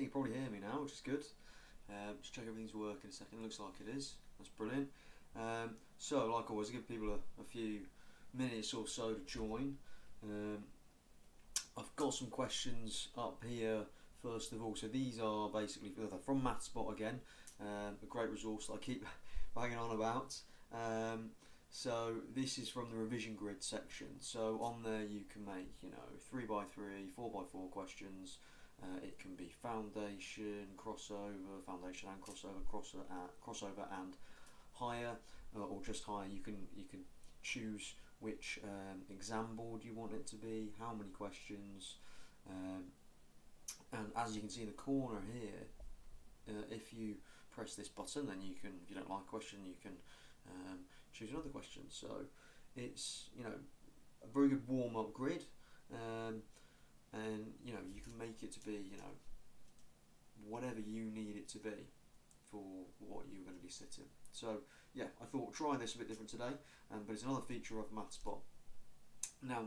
can probably hear me now, which is good. Just check everything's working a second. It looks like it is. That's brilliant. So, like always, I give people a few minutes or so to join. I've got some questions up here first of all. So these are basically from MathsBot again, a great resource that I keep banging on about. So this is from the revision grid section. So on there you can make 3x3, 4x4 questions. It can be foundation, crossover, foundation and crossover and higher, or just higher. You can choose which exam board you want it to be, how many questions, and as you can see in the corner here, if you press this button, then you can, if you don't like a question, you can choose another question. So it's a very good warm-up grid, and you can make it to be whatever you need it to be for what you're going to be sitting. So yeah, I thought try this a bit different today, but it's another feature of MathsBot. Now,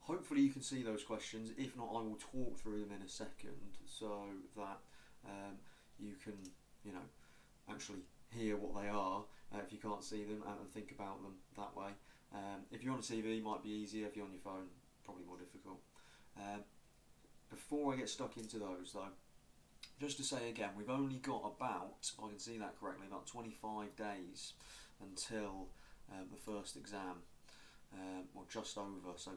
hopefully you can see those questions. If not, I will talk through them in a second so that you can actually hear what they are if you can't see them, and think about them that way. If you're on a TV, it might be easier. If you're on your phone, probably more difficult. Before I get stuck into those though, just to say again, we've only got about, if I can see that correctly, about 25 days until the first exam, or just over, so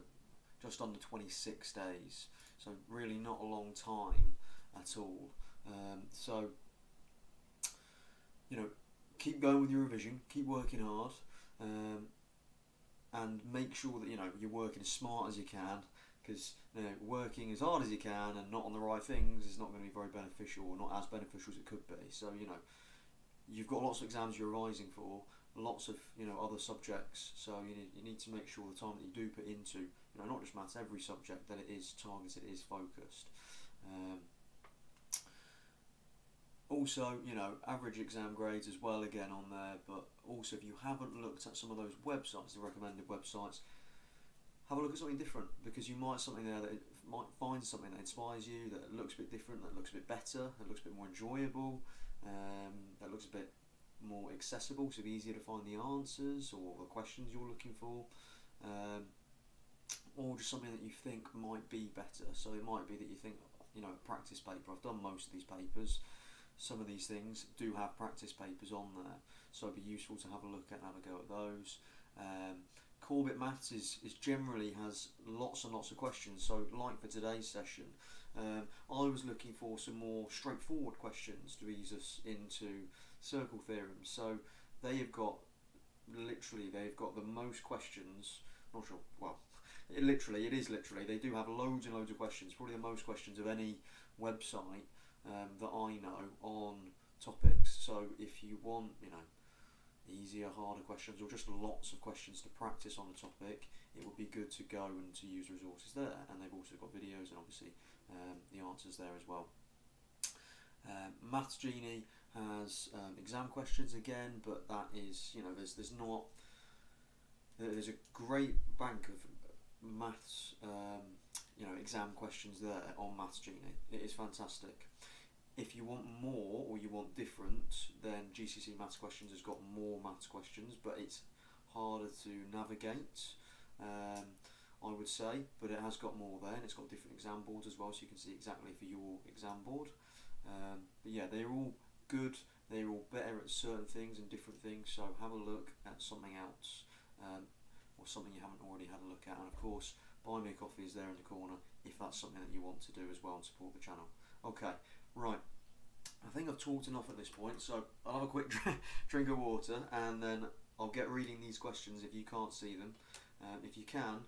just under 26 days, so really not a long time at all. So keep going with your revision, keep working hard, and make sure that you're working as smart as you can, because working as hard as you can and not on the right things is not going to be very beneficial, or not as beneficial as it could be. So you've got lots of exams you're revising for, lots of other subjects, so you need to make sure the time that you do put into not just maths, every subject, that it is targeted, it is focused. Also, average exam grades as well again on there, but also if you haven't looked at some of those websites, the recommended websites, have a look at something different, because you might might find something that inspires you, that looks a bit different, that looks a bit better, that looks a bit more enjoyable, that looks a bit more accessible, so it's easier to find the answers or the questions you're looking for, or just something that you think might be better. So it might be that you think, a practice paper, I've done most of these papers, some of these things do have practice papers on there, so it'd be useful to have a look at and have a go at those. Core Bit Maths is generally has lots and lots of questions, so like for today's session, I was looking for some more straightforward questions to ease us into circle theorems. So they've got the most questions, not sure, well, it is literally, they do have loads and loads of questions, probably the most questions of any website that I know on topics. So if you want, easier, harder questions, or just lots of questions to practice on a topic, it would be good to go and to use resources there. And they've also got videos and obviously the answers there as well. Maths Genie has exam questions again, but that is, there's a great bank of maths, exam questions there on Maths Genie. It is fantastic. If you want more, or you want different, then GCSE Maths Questions has got more maths questions, but it's harder to navigate, I would say, but it has got more there, and it's got different exam boards as well, so you can see exactly for your exam board. But yeah, they're all good, they're all better at certain things and different things, so have a look at something else, or something you haven't already had a look at. And of course, Buy Me a Coffee is there in the corner if that's something that you want to do as well and support the channel. Okay, right, I think I've talked enough at this point, so I'll have a quick drink of water, and then I'll get reading these questions if you can't see them. If you can,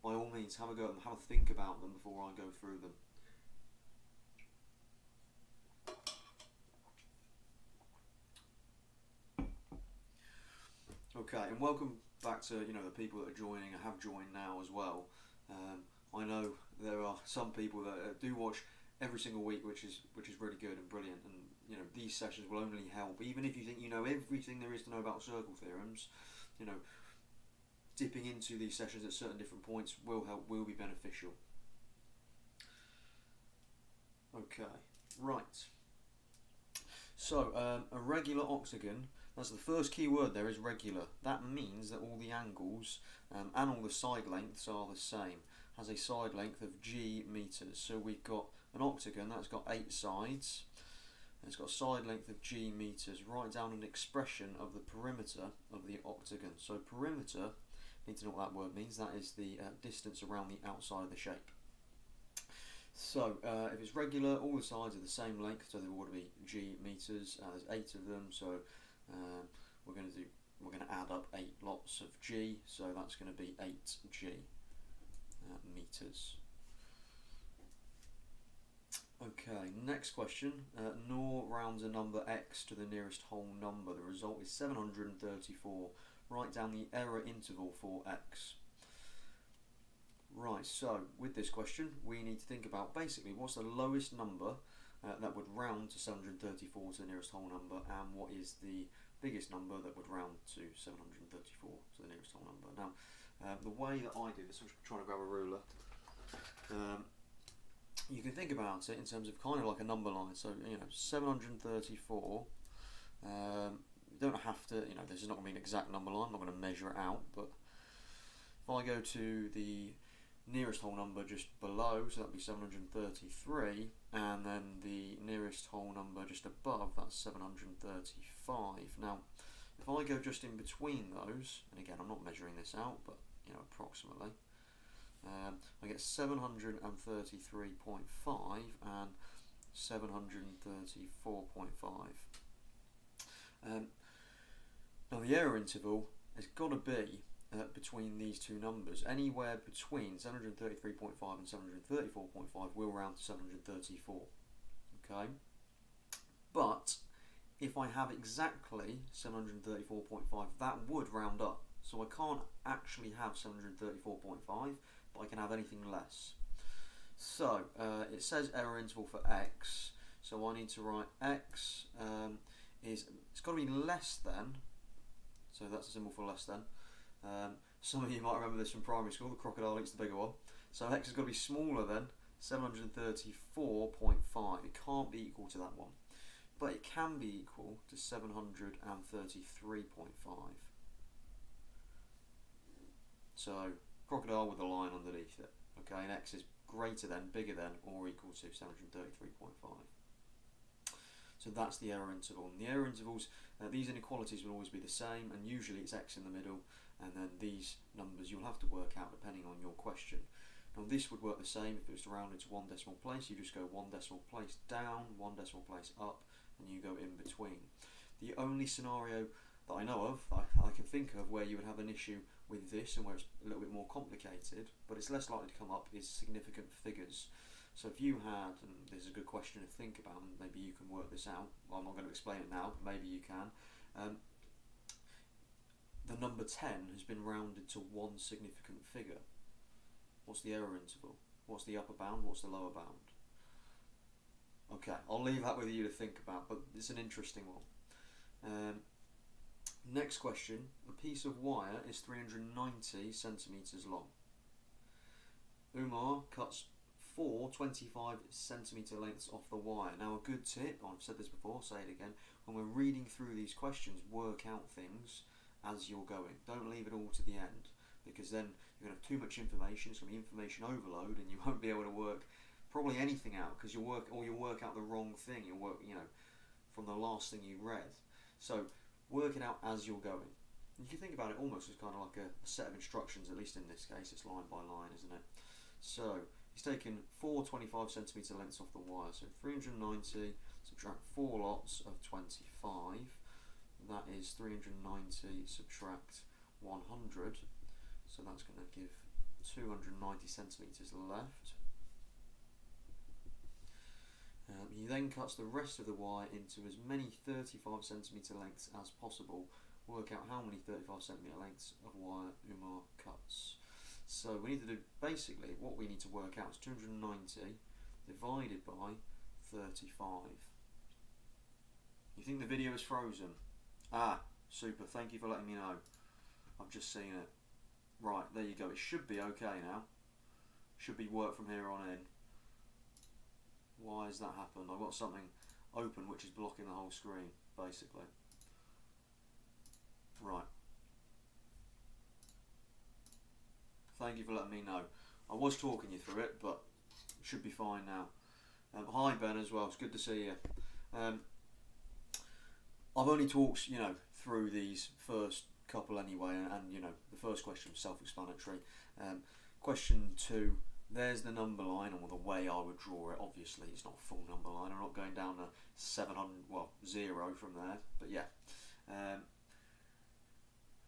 by all means, have a go at them, have a think about them before I go through them. Okay, and welcome back to the people that are joining and have joined now as well. I know there are some people that do watch every single week, which is really good and brilliant, and these sessions will only help. Even if you think you know everything there is to know about circle theorems, dipping into these sessions at certain different points will be beneficial. Okay, Right. So, a regular octagon, that's the first key word there, is regular. That means that all the angles and all the side lengths are the same. Has a side length of g meters. So we've got an octagon that's got 8 sides. It's got a side length of g meters. Write down an expression of the perimeter of the octagon. So perimeter, need to know what that word means. That is the distance around the outside of the shape. So if it's regular, all the sides are the same length, so they ought to be g meters. There's 8 of them, so we're going to add up 8 lots of g. So that's going to be 8g meters. Okay, next question. Nor rounds a number x to the nearest whole number. The result is 734. Write down the error interval for x. Right, so with this question, we need to think about basically what's the lowest number that would round to 734 to the nearest whole number, and what is the biggest number that would round to 734 to the nearest whole number. Now, the way that I do this, I'm just trying to grab a ruler. You can think about it in terms of kind of like a number line. So, 734. You don't have to, this is not going to be an exact number line. I'm not going to measure it out, but if I go to the nearest whole number just below, so that'd be 733, and then the nearest whole number just above, that's 735. Now, if I go just in between those, and again, I'm not measuring this out, but approximately, I get 733.5 and 734.5. Now the error interval has got to be between these two numbers. Anywhere between 733.5 and 734.5 will round to 734. Okay? But if I have exactly 734.5, that would round up. So I can't actually have 734.5, but I can have anything less. So it says error interval for x, so I need to write x it's got to be less than, so that's a symbol for less than. Some of you might remember this from primary school, the crocodile eats the bigger one. So x has got to be smaller than 734.5. It can't be equal to that one, but it can be equal to 733.5. So crocodile with a line underneath it. Okay, and x is greater than, bigger than, or equal to 733.5. So that's the error interval. And the error intervals, these inequalities will always be the same, and usually it's x in the middle, and then these numbers you'll have to work out depending on your question. Now this would work the same if it was to round it to 1 decimal place. You just go 1 decimal place down, 1 decimal place up, and you go in between. The only scenario that I know of, I can think of, where you would have an issue with this and where it's a little bit more complicated, but it's less likely to come up, is significant figures. So if you had, and this is a good question to think about, and maybe you can work this out, well, I'm not going to explain it now, but maybe you can. The number 10 has been rounded to one significant figure. What's the error interval? What's the upper bound? What's the lower bound? Okay, I'll leave that with you to think about, but it's an interesting one. Next question, a piece of wire is 390 centimetres long. Umar cuts 4 25 centimetre lengths off the wire. Now a good tip, I've said this before, say it again, when we're reading through these questions, work out things as you're going. Don't leave it all to the end, because then you're going to have too much information, it's going to be information overload, and you won't be able to work probably anything out, because you'll work out the wrong thing, you'll work, from the last thing you read. So work it out as you're going. You can think about it almost as kind of like a set of instructions, at least in this case, it's line by line, isn't it? So he's taken 4 25 centimetre lengths off the wire, so 390, subtract 4 lots of 25, that is 390 subtract 100, so that's going to give 290 centimetres left. He then cuts the rest of the wire into as many 35 centimetre lengths as possible. Work out how many 35 centimetre lengths of wire Umar cuts. So we need to do, basically, what we need to work out is 290 divided by 35. You think the video is frozen? Ah, super, thank you for letting me know. I've just seen it. Right, there you go, it should be okay now. Should be work from here on in. Why has that happened? I've got something open which is blocking the whole screen, basically. Right. Thank you for letting me know. I was talking you through it, but it should be fine now. Hi Ben as well, it's good to see you. I've only talked, through these first couple anyway, and the first question was self-explanatory. Question 2, there's the number line, or the way I would draw it. Obviously, it's not a full number line. I'm not going down to 700, 0 from there, but yeah.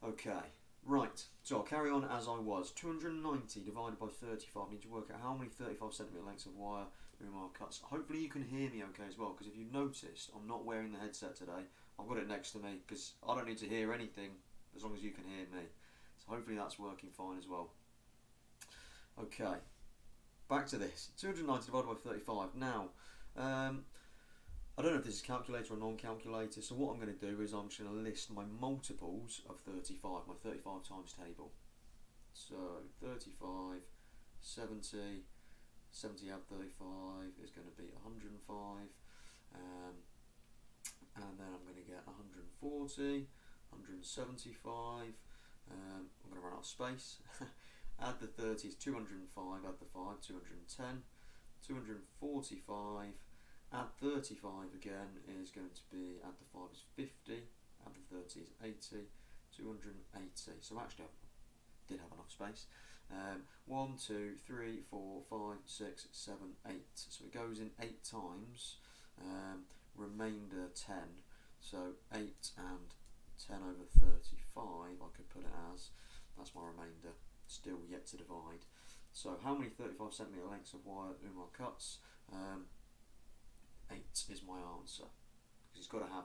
Okay, right. So I'll carry on as I was. 290 divided by 35. I need to work out how many 35 centimetre lengths of wire Umar cuts. Hopefully you can hear me okay as well, because if you've noticed, I'm not wearing the headset today. I've got it next to me because I don't need to hear anything as long as you can hear me. So hopefully that's working fine as well. Okay, back to this. 290 divided by 35. Now, I don't know if this is calculator or non-calculator, so what I'm going to do is I'm just going to list my multiples of 35, my 35 times table. So 35, 70, 70 add 35 is going to be 105, and then I'm going to get 140, 175, I'm going to run out of space. Add the 30 is 205, add the 5, 210, 245, add 35 again is going to be, add the 5 is 50, add the 30 is 80, 280. So actually I did have enough space. 1, 2, 3, 4, 5, 6, 7, 8. So it goes in 8 times, remainder 10. So 8 and 10 over 35 I could put it as, that's my remainder, still yet to divide. So how many 35 centimetre lengths of wire Umar cuts? 8 is my answer, because it's got to have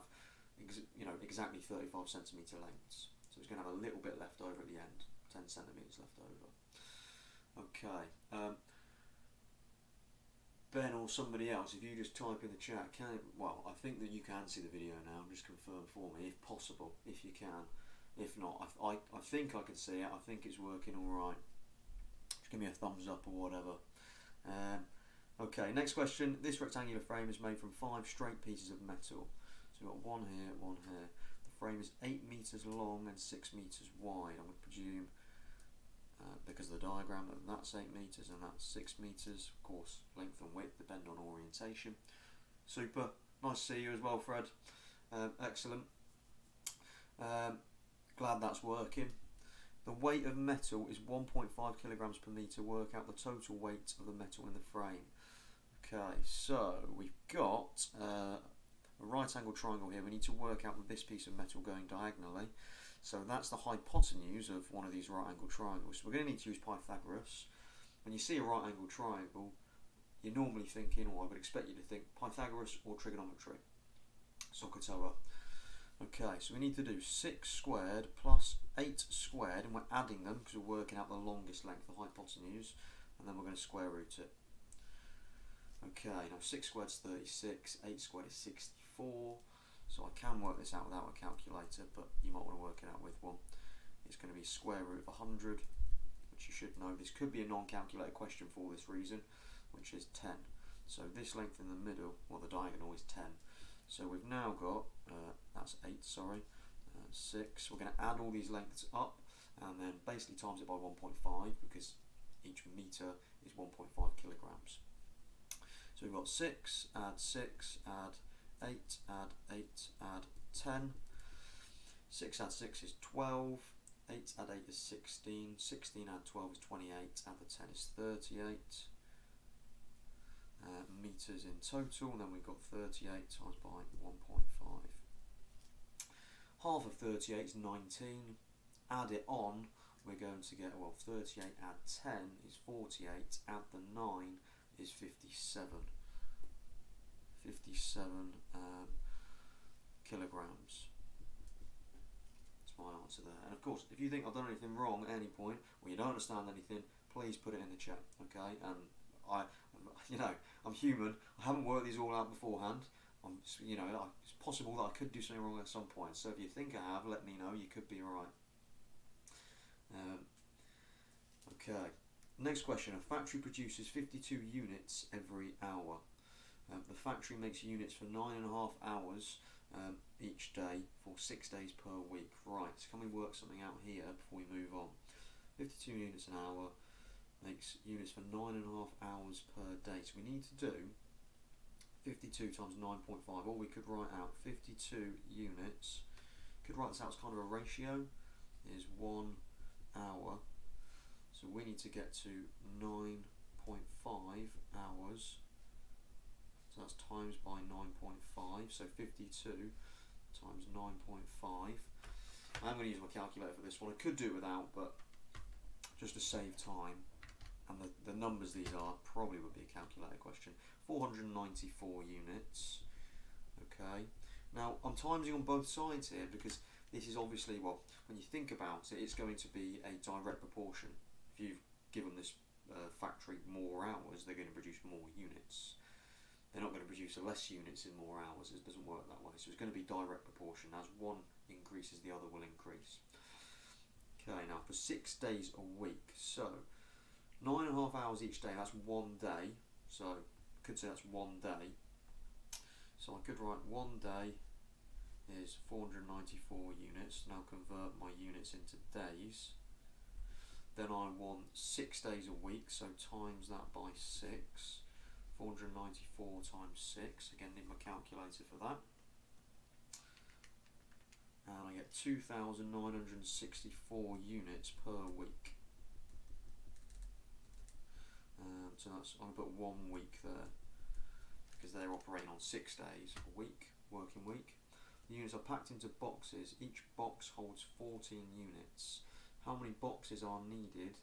exactly 35 centimetre lengths, so it's going to have a little bit left over at the end, 10 centimetres left over. Okay, Ben or somebody else, if you just type in the chat, I think that you can see the video now, just confirm for me if possible, if you can. If not, I think I can see it, I think it's working alright. Just give me a thumbs up or whatever. Okay, next question. This rectangular frame is made from 5 straight pieces of metal. So we've got one here, one here. The frame is 8 metres long and 6 metres wide. I would presume, because of the diagram, that that's 8 metres and that's 6 metres. Of course, length and width depend on orientation. Super. Nice to see you as well, Fred. Excellent. Glad that's working. The weight of metal is 1.5 kilograms per metre. Work out the total weight of the metal in the frame. Okay, so we've got a right angle triangle here. We need to work out this piece of metal going diagonally. So that's the hypotenuse of one of these right angle triangles. So we're going to need to use Pythagoras. When you see a right angle triangle, you're normally thinking, or I would expect you to think, Pythagoras or trigonometry. SOHCAHTOA. Okay, so we need to do 6 squared plus 8 squared, and we're adding them because we're working out the longest length, the hypotenuse, and then we're going to square root it. Okay, now 6 squared is 36, 8 squared is 64, so I can work this out without a calculator, but you might want to work it out with one. It's going to be square root of 100, which you should know. This could be a non-calculated question for this reason, which is 10. So this length in the middle, well, the diagonal is 10. So we've now got, that's 8, sorry, 6. We're going to add all these lengths up and then basically times it by 1.5 because each metre is 1.5 kilograms. So we've got 6, add 6, add 8, add 8, add 10. 6 add 6 is 12, 8 add 8 is 16, 16 add 12 is 28, add the 10 is 38. Metres in total, and then we've got 38 times by 1.5. Half of 38 is 19. Add it on, we're going to get, 38 add 10 is 48, add the 9 is 57. 57 kilograms. That's my answer there. And of course, if you think I've done anything wrong at any point, or you don't understand anything, please put it in the chat, okay? And I'm human. I haven't worked these all out beforehand. It's possible that I could do something wrong at some point. So if you think I have, let me know. You could be right. Okay. Next question. A factory produces 52 units every hour. The factory makes units for 9.5 hours each day for 6 days per week. Right, so can we work something out here before we move on? 52 units an hour makes units for 9.5 hours per day. So we need to do 52 times 9.5, or we could write out 52 units. Could write this out as kind of a ratio, is 1 hour. So we need to get to 9.5 hours. So that's times by 9.5. So 52 times 9.5. I'm going to use my calculator for this one. I could do it without, but just to save time, and the numbers these are probably would be a calculator question. 494 units. Okay. Now I'm timesing on both sides here because this is obviously, well, when you think about it, it's going to be a direct proportion. If you've given this factory more hours, they're going to produce more units. They're not going to produce less units in more hours. It doesn't work that way. So it's going to be direct proportion. As one increases, the other will increase. Okay, now for 6 days a week, so 9.5 hours each day, that's 1 day. So I could say that's 1 day. So I could write 1 day is 494 units. Now convert my units into days. Then I want 6 days a week, so times that by 6. 494 times 6. Again, need my calculator for that. And I get 2,964 units per week. So that's, I'm going to put 1 week there, because they're operating on 6 days a week, working week. The units are packed into boxes. Each box holds 14 units. How many boxes are needed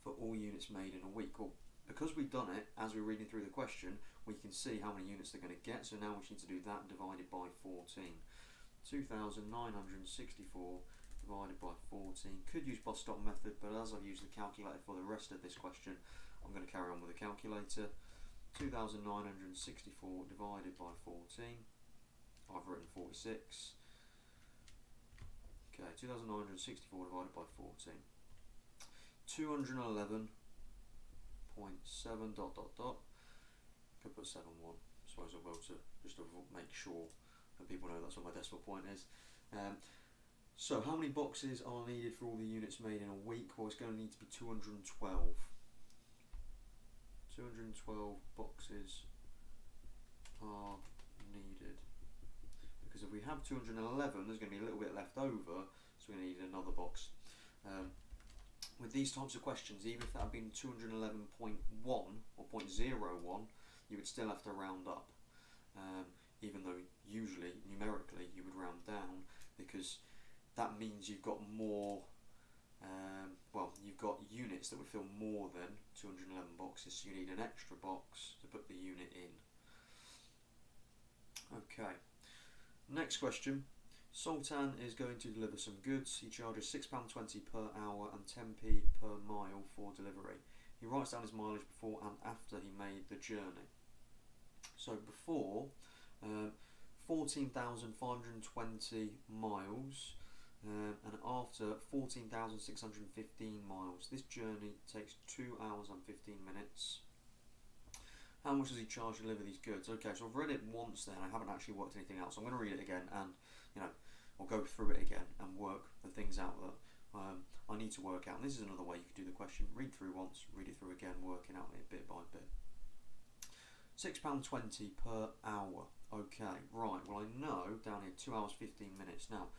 for all units made in a week? Well, because we've done it, as we're reading through the question, we can see how many units they're going to get. So now we just need to do that divided by 14. 2,964 divided by 14. Could use bus stop method, but as I've used the calculator for the rest of this question, I'm going to carry on with the calculator. 2,964 divided by 14. I've written 46. Okay, 2,964 divided by 14. 211.7 ... Could put 7 1. Suppose I will, to just to make sure that people know that's what my decimal point is. So how many boxes are needed for all the units made in a week? Well, it's going to need to be 212. 212 boxes are needed, because if we have 211, there's going to be a little bit left over, so we're going to need another box. With these types of questions, even if that had been 211.1 or 0.01, you would still have to round up, even though usually, numerically, you would round down, because that means you've got more, well, you've got units that would fill more than 211 boxes, so you need an extra box to put the unit in. Okay, next question. Sultan is going to deliver some goods. He charges £6.20 per hour and 10p per mile for delivery. He writes down his mileage before and after he made the journey. So before, 14,520 miles, and after 14,615 miles. This journey takes 2 hours and 15 minutes. How much does he charge to deliver these goods? Okay, so I've read it once then, I haven't actually worked anything else. So I'm going to read it again and, I'll go through it again and work the things out that I need to work out. And this is another way you could do the question. Read through once, read it through again, working out it bit by bit. £6.20 per hour. Okay, right, well I know down here 2 hours 15 minutes. Now,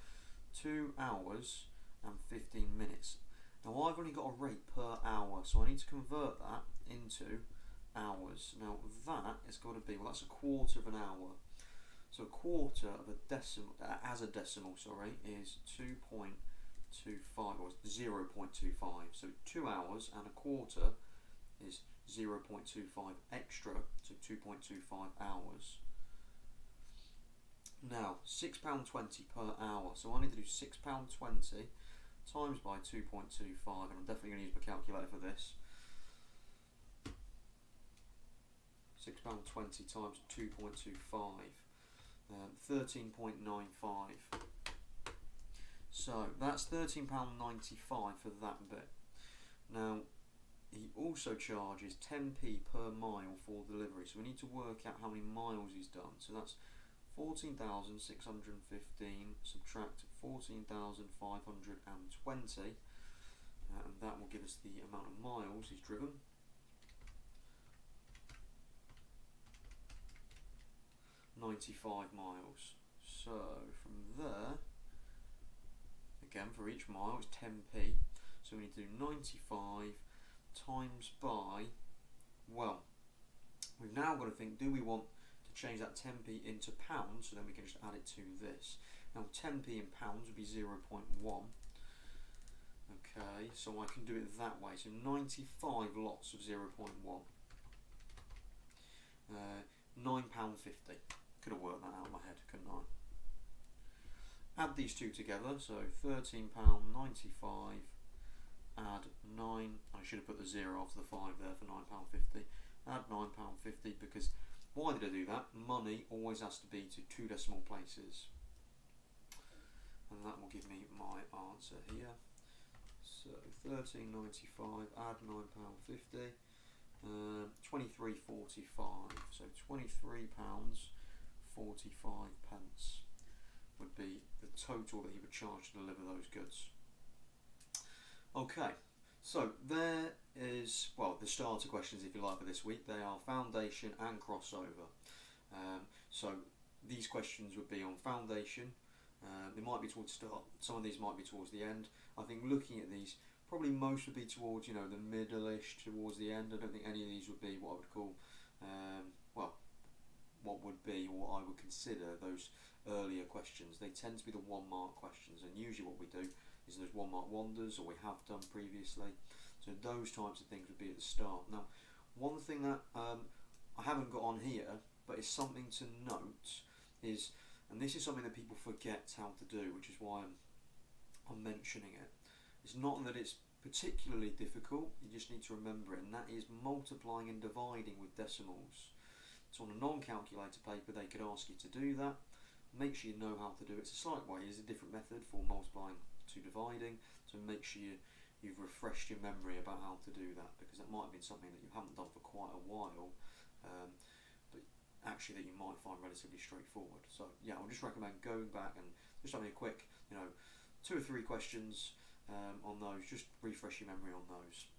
2 hours and 15 minutes. Now I've only got a rate per hour, so I need to convert that into hours. Now that has got to be, well, that's a quarter of an hour. So a quarter of a decimal, as a decimal, sorry, is 2.25 or 0.25. So 2 hours and a quarter is 0.25 extra, so 2.25 hours. Now £6.20 per hour. So I need to do £6.20 times by 2.25, and I'm definitely going to use my calculator for this. £6.20 times 2.25, 13.95. So that's £13.95 for that bit. Now he also charges 10p per mile for delivery. So we need to work out how many miles he's done. So that's 14,615 subtract 14,520, and that will give us the amount of miles he's driven. $95 miles. So from there, again for each mile it's 10p. So we need to do 95 times by, well, we've now got to think, do we want to change that 10p into pounds, so then we can just add it to this. Now 10p in pounds would be 0.1. Okay, so I can do it that way. So 95 lots of 0.1. £9.50. Could have worked that out in my head, couldn't I? Add these two together, so £13.95, add 9, I should have put the 0 after the 5 there for £9.50, add £9.50, because why did I do that? Money always has to be to 2 decimal places, and that will give me my answer here. So £13.95, add £9.50, £23.45, so £23.45 would be the total that he would charge to deliver those goods. Okay, so there is, well, the starter questions, if you like, for this week. They are foundation and crossover. So these questions would be on foundation. They might be towards the start, some of these might be towards the end. I think looking at these, probably most would be towards, you know, the middle-ish, towards the end. I don't think any of these would be what I would call, well, what would be, or what I would consider those earlier questions. They tend to be the 1 mark questions, and usually what we do is those 1 mark wonders, or we have done previously. So those types of things would be at the start. Now, one thing that I haven't got on here, but it's something to note, is, and this is something that people forget how to do, which is why I'm mentioning it. It's not that it's particularly difficult, you just need to remember it, and that is multiplying and dividing with decimals. So on a non-calculator paper they could ask you to do that. Make sure you know how to do it. It's a slight way, it's a different method for multiplying to dividing, so make sure you've refreshed your memory about how to do that, because that might have been something that you haven't done for quite a while, but actually that you might find relatively straightforward. So yeah, I would just recommend going back and just having a quick, 2 or 3 questions on those, just refresh your memory on those.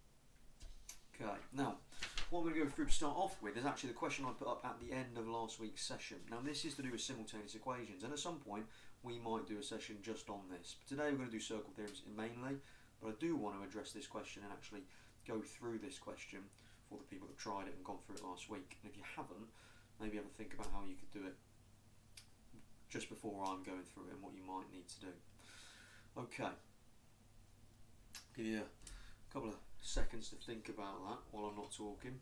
Okay, now what I'm going to go through to start off with is actually the question I put up at the end of last week's session. Now this is to do with simultaneous equations, and at some point we might do a session just on this. But today we're going to do circle theorems mainly, but I do want to address this question and actually go through this question for the people that tried it and gone through it last week. And if you haven't, maybe have a think about how you could do it just before I'm going through it and what you might need to do. Okay, I'll give you a couple of seconds to think about that while I'm not talking.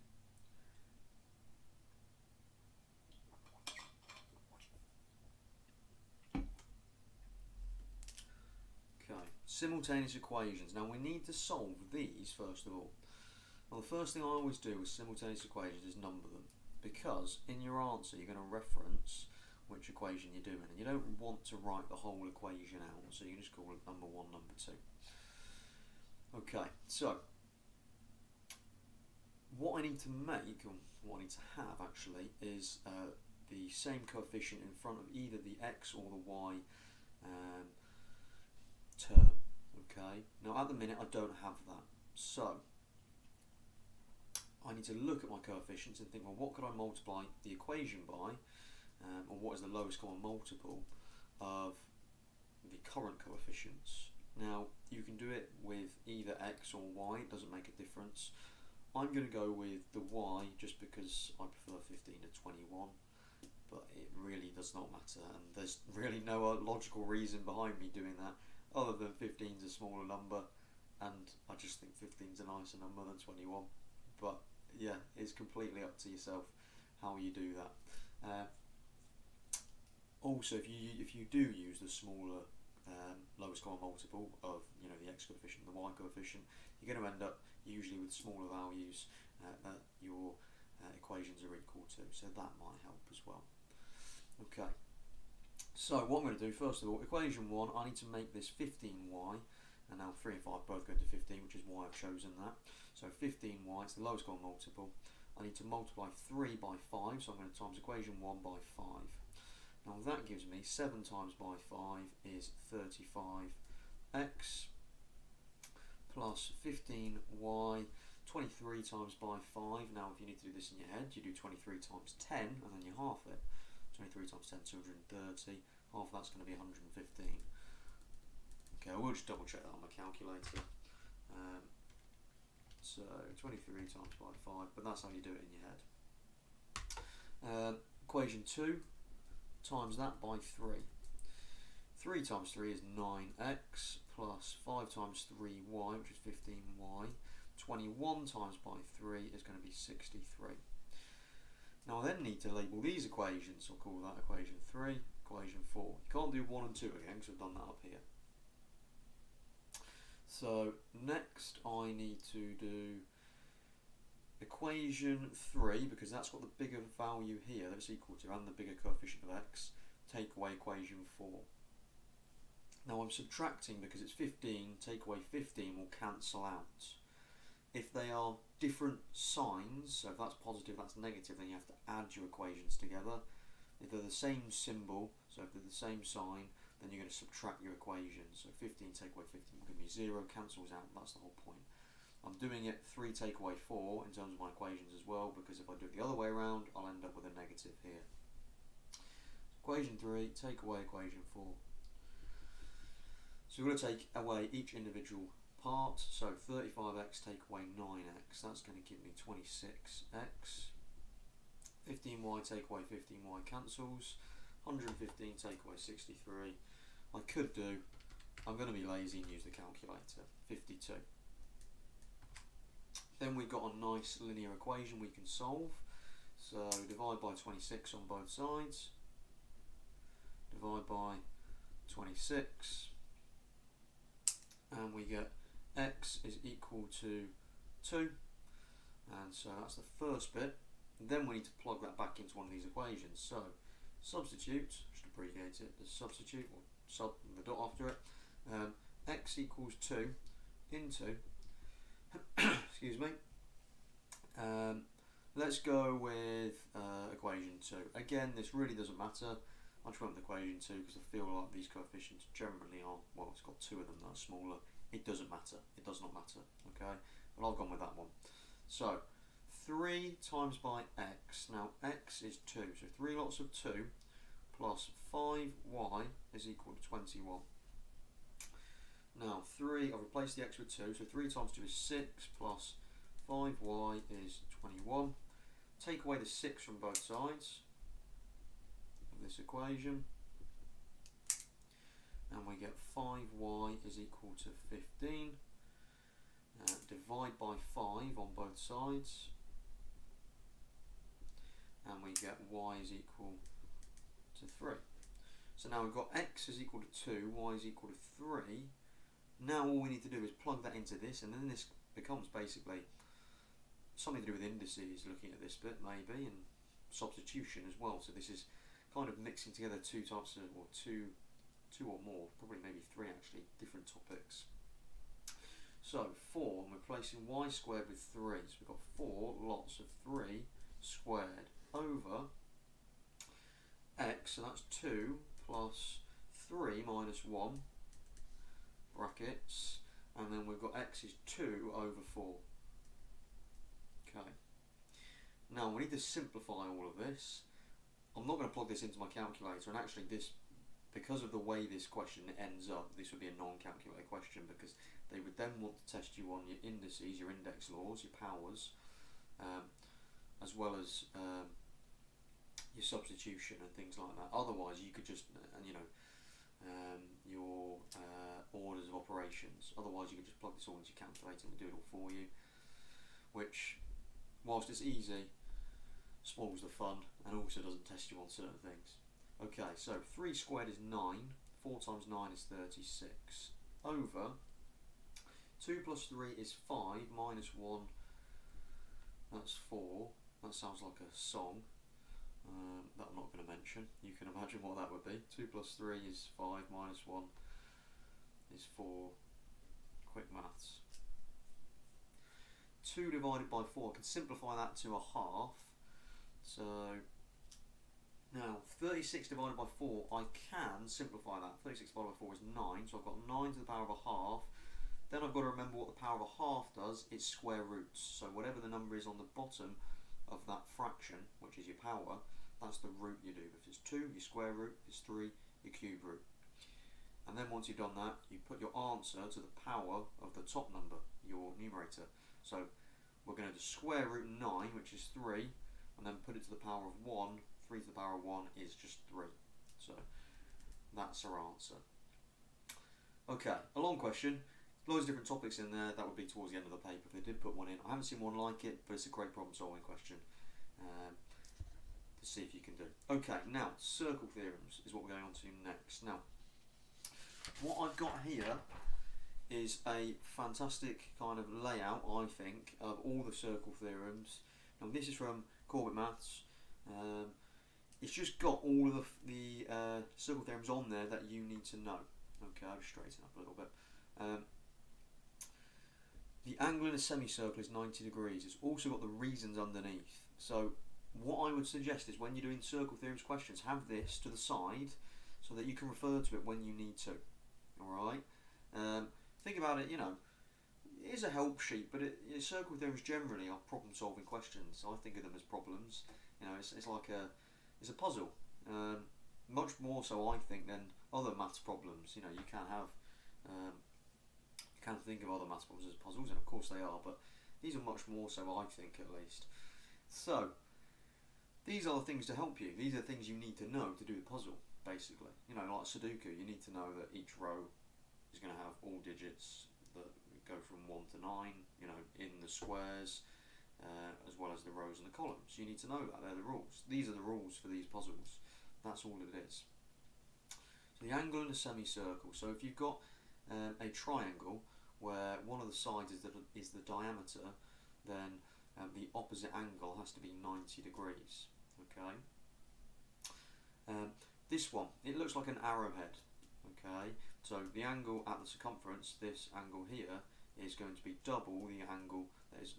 Okay, simultaneous equations. Now we need to solve these first of all. Well, the first thing I always do with simultaneous equations is number them, because in your answer you're going to reference which equation you're doing, and you don't want to write the whole equation out, so you just call it number 1, number 2. Okay, so what I need to make, or what I need to have actually, is the same coefficient in front of either the x or the y term. Okay, now at the minute I don't have that, so I need to look at my coefficients and think, well, what could I multiply the equation by, or what is the lowest common multiple of the current coefficients. Now you can do it with either x or y, it doesn't make a difference. I'm going to go with the y just because I prefer 15 to 21, but it really does not matter, and there's really no logical reason behind me doing that other than 15 is a smaller number, and I just think 15 is a nicer number than 21. But yeah, it's completely up to yourself how you do that. Also, if you do use the smaller lowest common multiple of the x coefficient and the y coefficient, you're going to end up usually with smaller values that your equations are equal to, so that might help as well. Okay, so what I'm going to do first of all, equation 1, I need to make this 15y and now 3 and 5 both go into 15, which is why I've chosen that. So 15y, it's the lowest common multiple. I need to multiply 3 by 5, so I'm going to times equation 1 by 5. Now that gives me 7 times by 5 is 35x plus 15y. 23 times by 5, now if you need to do this in your head, you do 23 times 10 and then you half it. 23 times 10, 230, half that's going to be 115. Okay, I will just double check that on my calculator. So 23 times by 5, but that's how you do it in your head. Equation 2, times that by 3. 3 times 3 is 9x plus 5 times 3y, which is 15y. 21 times by 3 is going to be 63. Now I then need to label these equations, so I'll call that equation 3, equation 4. You can't do 1 and 2 again because I've done that up here. So next I need to do equation 3, because that's got the bigger value here that it's equal to and the bigger coefficient of x, take away equation 4. Now I'm subtracting because it's 15, take away 15 will cancel out. If they are different signs, so if that's positive, that's negative, then you have to add your equations together. If they're the same symbol, so if they're the same sign, then you're going to subtract your equations. So 15 take away 15 will give me 0, cancels out, that's the whole point. I'm doing it 3 take away 4 in terms of my equations as well, because if I do it the other way around, I'll end up with a negative here. Equation 3, take away equation 4. So we're going to take away each individual part, so 35x take away 9x, that's going to give me 26x. 15y take away 15y cancels, 115 take away 63. I could do, I'm going to be lazy and use the calculator, 52. Then we've got a nice linear equation we can solve, so divide by 26 on both sides, divide by 26, and we get x is equal to 2, and so that's the first bit. Then we need to plug that back into one of these equations, so substitute, just abbreviate it as substitute, or sub the dot after it, x equals 2 into excuse me, let's go with equation 2. Again, this really doesn't matter, I just went with equation 2 because I feel like these coefficients generally are, well, it's got 2 of them that are smaller. It doesn't matter, it does not matter, okay, but I've gone with that one. So 3 times by x, now x is 2, so 3 lots of 2 plus 5y is equal to 21. Now 3, I've replaced the x with 2, so 3 times 2 is 6 plus 5y is 21. Take away the 6 from both sides of this equation, and we get 5y is equal to 15. Divide by 5 on both sides, and we get y is equal to 3. So now we've got x is equal to 2, y is equal to 3. Now all we need to do is plug that into this, and then this becomes basically something to do with indices, looking at this bit maybe, and substitution as well. So this is kind of mixing together two types of, or two or more, probably maybe 3 actually, different topics. So 4, and we're replacing y squared with 3, so we've got 4 lots of 3 squared over x, so that's 2 plus 3 minus 1, brackets, and then we've got x is 2 over 4. Okay. Now we need to simplify all of this. I'm not going to plug this into my calculator, and actually this, because of the way this question ends up, this would be a non-calculator question, because they would then want to test you on your indices, your index laws, your powers, as well as your substitution and things like that. Otherwise you could just, your orders of operations, otherwise you could just plug this all into your calculator and do it all for you, which, whilst it's easy, spoils the fun and also doesn't test you on certain things. Okay, so 3 squared is 9, 4 times 9 is 36, over 2 plus 3 is 5, minus 1, that's 4, that sounds like a song that I'm not going to mention. You can imagine what that would be. 2 plus 3 is 5, minus 1 is 4, 2 divided by 4, I can simplify that to a half. So now 36 divided by 4, I can simplify that. 36 divided by 4 is 9, so I've got 9 to the power of a half. Then I've got to remember what the power of a half does. It's square roots. So whatever the number is on the bottom of that fraction, which is your power, that's the root you do. If it's 2, your square root. If it's 3, your cube root. And then once you've done that, you put your answer to the power of the top number, your numerator. So we're going to do square root 9, which is 3, and then put it to the power of 1. 3 to the power of 1 is just 3. So that's our answer. Okay, a long question. Loads of different topics in there. That would be towards the end of the paper if they did put one in. I haven't seen one like it, but it's a great problem solving question to see if you can do. Okay, now circle theorems is what we're going on to next. Now, what I've got here is a fantastic kind of layout, I think, of all the circle theorems. Now this is from GCSE Maths. It's just got all of the circle theorems on there that you need to know. Okay, I'll just straighten up a little bit. The angle in a semicircle is 90 degrees. It's also got the reasons underneath. So what I would suggest is when you're doing circle theorems questions, have this to the side so that you can refer to it when you need to. Alright? Think about it, you know, it is a help sheet, but circle theorems generally are problem solving questions. I think of them as problems. You know, it's like it's a puzzle. Much more so, I think, than other maths problems. You know, you can have you can think of other maths problems as puzzles, and of course they are, but these are much more so, I think, at least. So these are the things to help you. These are things you need to know to do the puzzle, basically. You know, like Sudoku, you need to know that each row is going to have all digits that go from 1 to 9, you know, in the squares, as well as the rows and the columns. You need to know that. They're the rules. These are the rules for these puzzles. That's all it is. So the angle in a semicircle. So if you've got a triangle where one of the sides is the diameter, then the opposite angle has to be 90 degrees. Okay. This one, it looks like an arrowhead. Okay. So the angle at the circumference, this angle here, is going to be double the angle that is.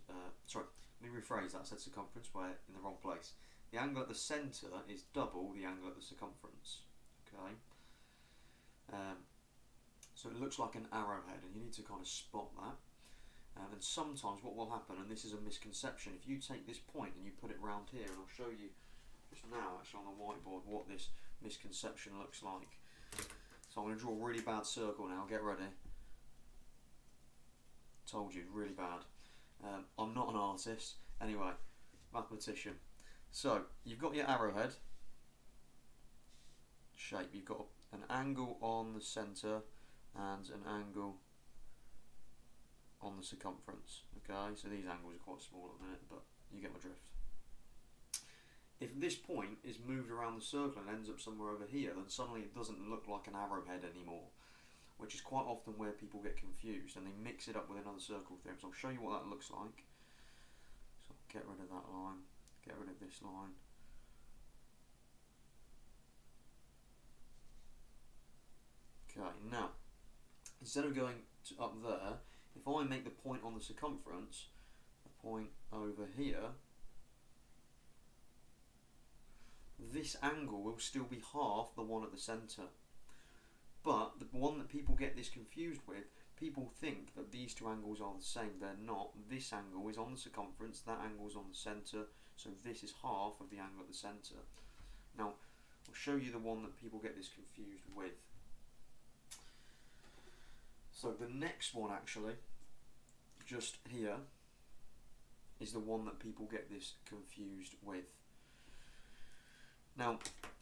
Sorry, let me rephrase that. I said circumference, we're in the wrong place. The angle at the centre is double the angle at the circumference. Okay. So it looks like an arrowhead, and you need to kind of spot that. And sometimes what will happen, and this is a misconception, if you take this point and you put it round here, and I'll show you just now actually on the whiteboard what this misconception looks like. So I'm going to draw a really bad circle now, get ready. Told you, really bad. I'm not an artist, anyway, mathematician. So you've got your arrowhead shape, you've got an angle on the centre and an angle on the circumference. Okay, so these angles are quite small at the minute, but you get my drift. If this point is moved around the circle and ends up somewhere over here, then suddenly it doesn't look like an arrowhead anymore, which is quite often where people get confused and they mix it up with another circle theorem. So I'll show you what that looks like. So I'll get rid of that line, get rid of this line. Okay, now, instead of going up there, if I make the point on the circumference a point over here, this angle will still be half the one at the centre. But the one that people get this confused with, people think that these two angles are the same. They're not. This angle is on the circumference, that angle is on the centre, so this is half of the angle at the centre. Now, I'll show you the one that people get this confused with. So the next one actually, just here, is the one that people get this confused with. Now,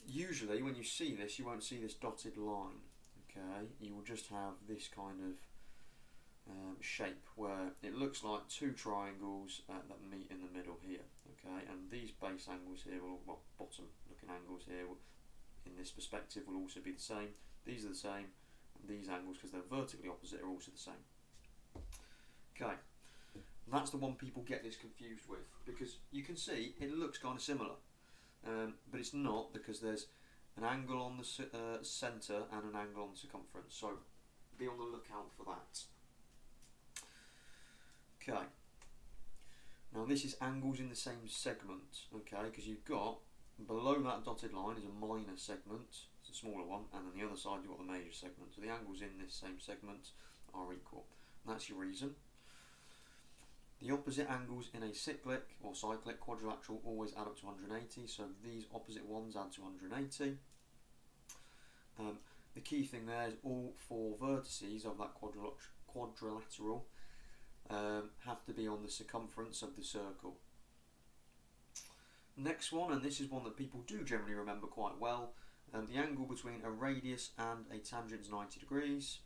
usually when you see this, you won't see this dotted line, okay? You will just have this kind of shape where it looks like two triangles that meet in the middle here, okay? And these base angles here, well, bottom looking angles here, in this perspective will also be the same. These are the same. These angles, because they're vertically opposite, are also the same. Okay, that's the one people get this confused with, because you can see it looks kind of similar, but it's not, because there's an angle on the centre and an angle on the circumference, so be on the lookout for that. Okay, Now this is angles in the same segment, okay, because you've got, below that dotted line is a minor segment, it's a smaller one, and then the other side you've got the major segment. So the angles in this same segment are equal. And that's your reason. The opposite angles in a cyclic or cyclic quadrilateral always add up to 180, so these opposite ones add to 180. The key thing there is all four vertices of that quadrilateral have to be on the circumference of the circle. Next one, and this is one that people do generally remember quite well, the angle between a radius and a tangent is 90 degrees.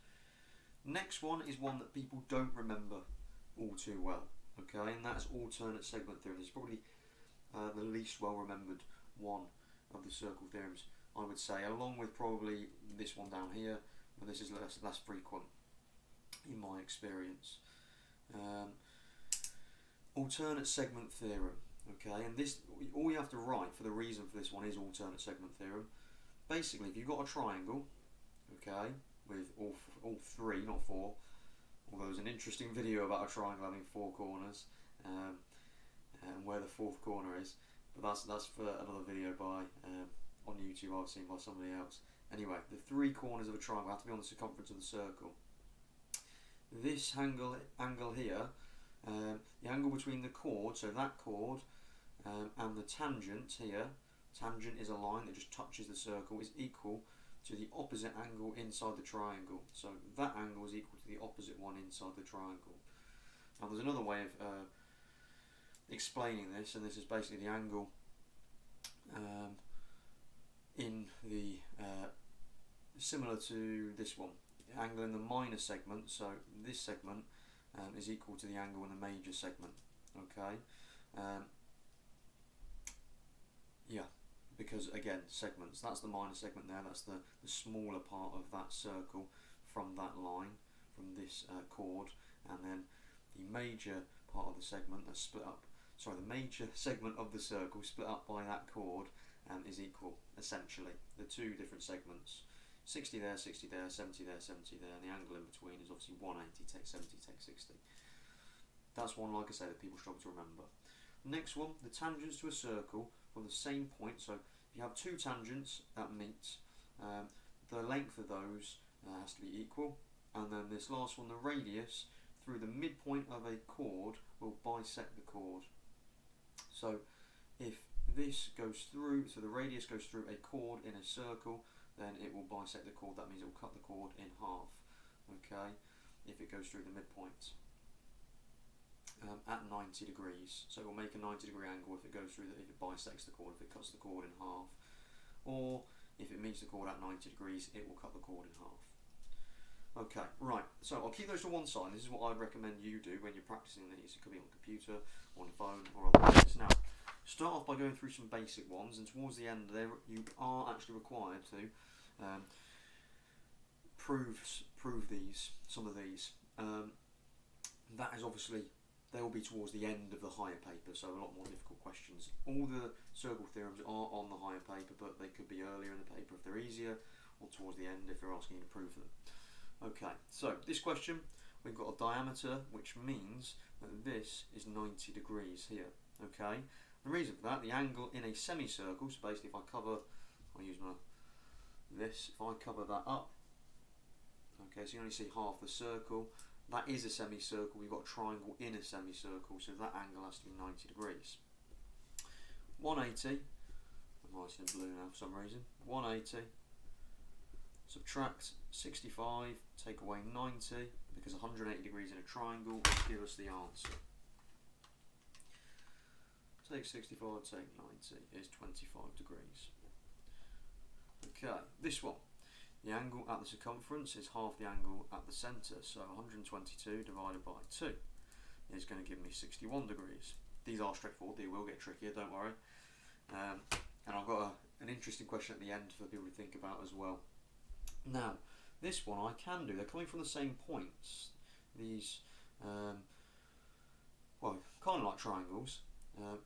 Next one is one that people don't remember all too well, okay, and that's alternate segment theorem. This is probably the least well remembered one of the circle theorems, I would say, along with probably this one down here, but this is less frequent in my experience. Alternate segment theorem, okay, and this, all you have to write for the reason for this one is alternate segment theorem. Basically, if you've got a triangle, okay, with all three, not four, although there's an interesting video about a triangle having four corners, and where the fourth corner is, but that's for another video by on YouTube I've seen by somebody else. Anyway, the three corners of a triangle have to be on the circumference of the circle. This angle here, the angle between the chord, so that chord, and the tangent here, tangent is a line that just touches the circle, is equal to the opposite angle inside the triangle. So that angle is equal to the opposite one inside the triangle. Now there's another way of explaining this, and this is basically the angle in the similar to this one, the angle in the minor segment. So this segment is equal to the angle in the major segment, okay. Yeah, because again, segments, that's the minor segment there, that's the smaller part of that circle from that line, from this chord, and then the major part of the segment that's split up, sorry, the major segment of the circle split up by that chord is equal, essentially, the two different segments. 60 there, 60 there, 70 there, 70 there, and the angle in between is obviously 180, take 70, take 60. That's one, like I say, that people struggle to remember. Next one, the tangents to a circle from the same point. So if you have two tangents that meet, the length of those has to be equal, and then this last one, the radius through the midpoint of a chord will bisect the chord. So if this goes through, so the radius goes through a chord in a circle, then it will bisect the chord. That means it will cut the chord in half, okay, if it goes through the midpoint at 90 degrees. So it will make a 90 degree angle if it goes through, if it bisects the chord, if it cuts the chord in half, or if it meets the chord at 90 degrees, it will cut the chord in half. Okay, right, so I'll keep those to one side. This is what I'd recommend you do when you're practicing these. It could be on the computer, on the phone, or other things. Now, start off by going through some basic ones, and towards the end there you are actually required to prove these, some of these. That is obviously, they will be towards the end of the higher paper, so a lot more difficult questions. All the circle theorems are on the higher paper, but they could be earlier in the paper if they're easier, or towards the end if they're asking you to prove them. Okay, so this question, we've got a diameter, which means that this is 90 degrees here, okay? The reason for that, the angle in a semicircle, so basically if I cover, I'll use if I cover that up, okay, so you only see half the circle, that is a semicircle, we've got a triangle in a semicircle, so that angle has to be 90 degrees. 180, I'm writing in blue now for some reason, 180, subtract 65, take away 90, because 180 degrees in a triangle will give us the answer. Take 65, take 90 is 25 degrees. Okay, this one. The angle at the circumference is half the angle at the centre, so 122 divided by 2 is going to give me 61 degrees. These are straightforward, they will get trickier, don't worry. And I've got an interesting question at the end for people to think about as well. Now, this one I can do, they're coming from the same points. These, well, kind of like triangles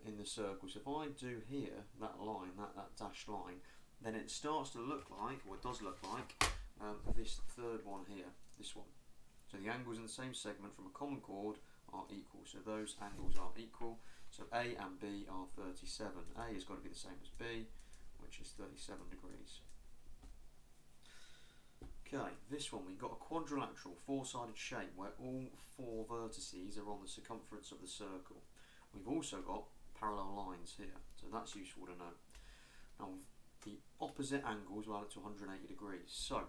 in the circle. So if I do here, that line, that dashed line, then it starts to look like, or it does look like, this third one here, this one. So the angles in the same segment from a common chord are equal. So those angles are equal. So A and B are 37. A has got to be the same as B, which is 37 degrees. Okay, this one, we've got a quadrilateral four-sided shape where all four vertices are on the circumference of the circle. We've also got parallel lines here, so that's useful to know. Now, the opposite angles will add up to 180 degrees. So,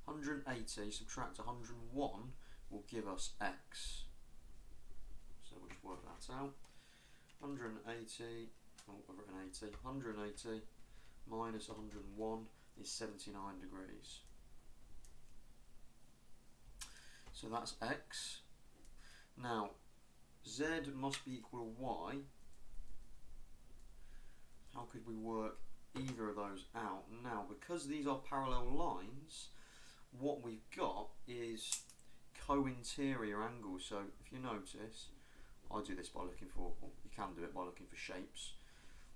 180 subtract 101 will give us x. So we'll just work that out. 180, oh, I've written 80. 180 minus 101 is 79 degrees. So that's x. Now, z must be equal to y. How could we work either of those out? Now, because these are parallel lines, what we've got is co-interior angles. So if you notice, I do this by looking for, well, you can do it by looking for shapes.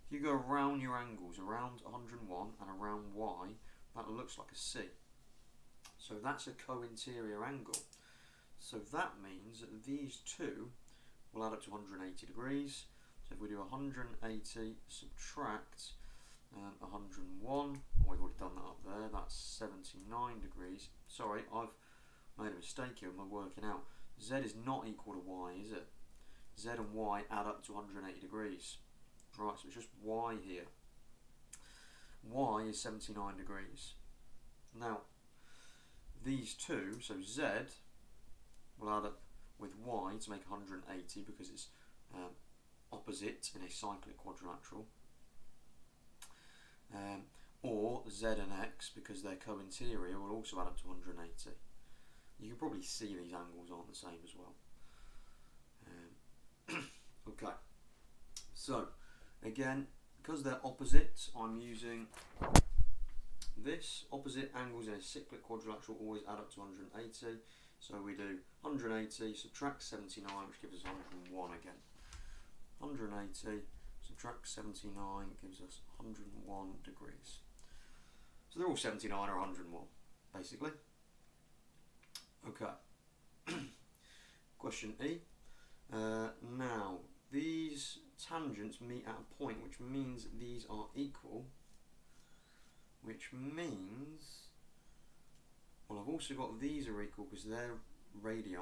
If you go around your angles, around 101 and around y, that looks like a C. So that's a co-interior angle. So that means that these two will add up to 180 degrees. So if we do 180 subtract 101, we've already done that up there, that's 79 degrees. Sorry, I've made a mistake here when we're working out. Z is not equal to y, is it? Z and y add up to 180 degrees. Right, so it's just y here. Y is 79 degrees. Now, these two, so Z will add up with y to make 180 because it's opposite in a cyclic quadrilateral. Or Z and X, because they're co-interior, will also add up to 180. You can probably see these angles aren't the same as well. Okay, so again, because they're opposite, I'm using this. Opposite angles in a cyclic quadrilateral always add up to 180. So we do 180 subtract 79, which gives us 101 again. 180 subtract 79 gives us 101 degrees. So they're all 79 or 101, basically. Okay. Question E. Now, these tangents meet at a point, which means these are equal, which means, well, I've also got these are equal because they're radii.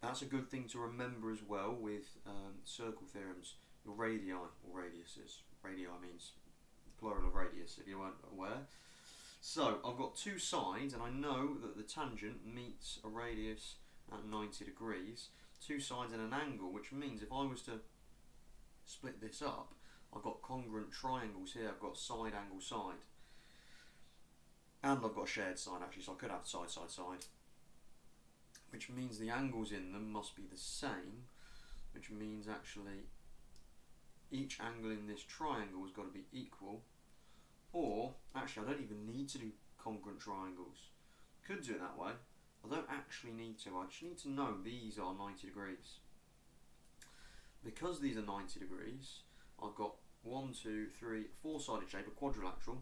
That's a good thing to remember as well with circle theorems. Your radii or radiuses. Radii means plural of radius, if you weren't aware. So I've got two sides, and I know that the tangent meets a radius at 90 degrees. Two sides and an angle, which means if I was to split this up, I've got congruent triangles here. I've got side, angle, side. And I've got a shared side, actually, so I could have side, side, side. Which means the angles in them must be the same, which means actually each angle in this triangle has got to be equal, or actually I don't even need to do congruent triangles. Could do it that way. I don't actually need to, I just need to know these are 90 degrees. Because these are 90 degrees, I've got 1, 2, 3, four-sided shape, a quadrilateral.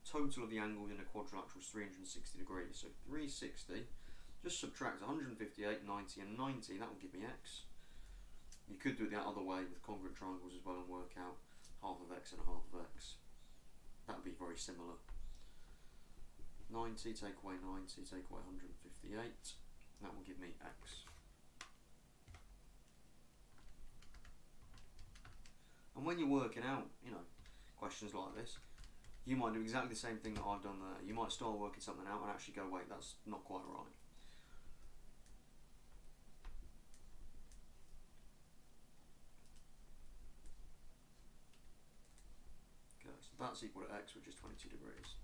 Total of the angles in a quadrilateral is 360 degrees, so 360. Just subtract 158, 90 and 90, that will give me x. You could do it the other way with congruent triangles as well and work out half of x and a half of x. That would be very similar. 90, take away 90, take away 158, that will give me x. And when you're working out, you know, questions like this, you might do exactly the same thing that I've done there. You might start working something out and actually go, wait, that's not quite right. That's equal to x, which is 22 degrees.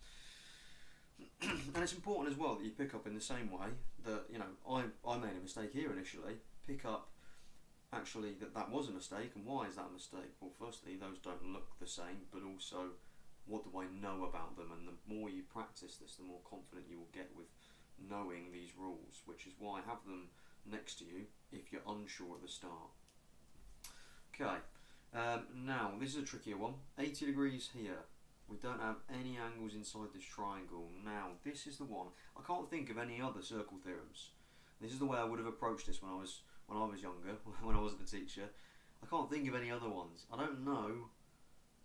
And it's important as well that you pick up in the same way that, you know, I made a mistake here initially. Pick up actually that was a mistake, and why is that a mistake? Well, firstly, those don't look the same, but also, what do I know about them? And the more you practice this, the more confident you will get with knowing these rules, which is why I have them next to you if you're unsure at the start. Okay. Now, this is a trickier one. 80 degrees here. We don't have any angles inside this triangle. Now, this is the one. I can't think of any other circle theorems This is the way I would have approached this when I was younger, when I wasn't a teacher. I can't think of any other ones. I don't know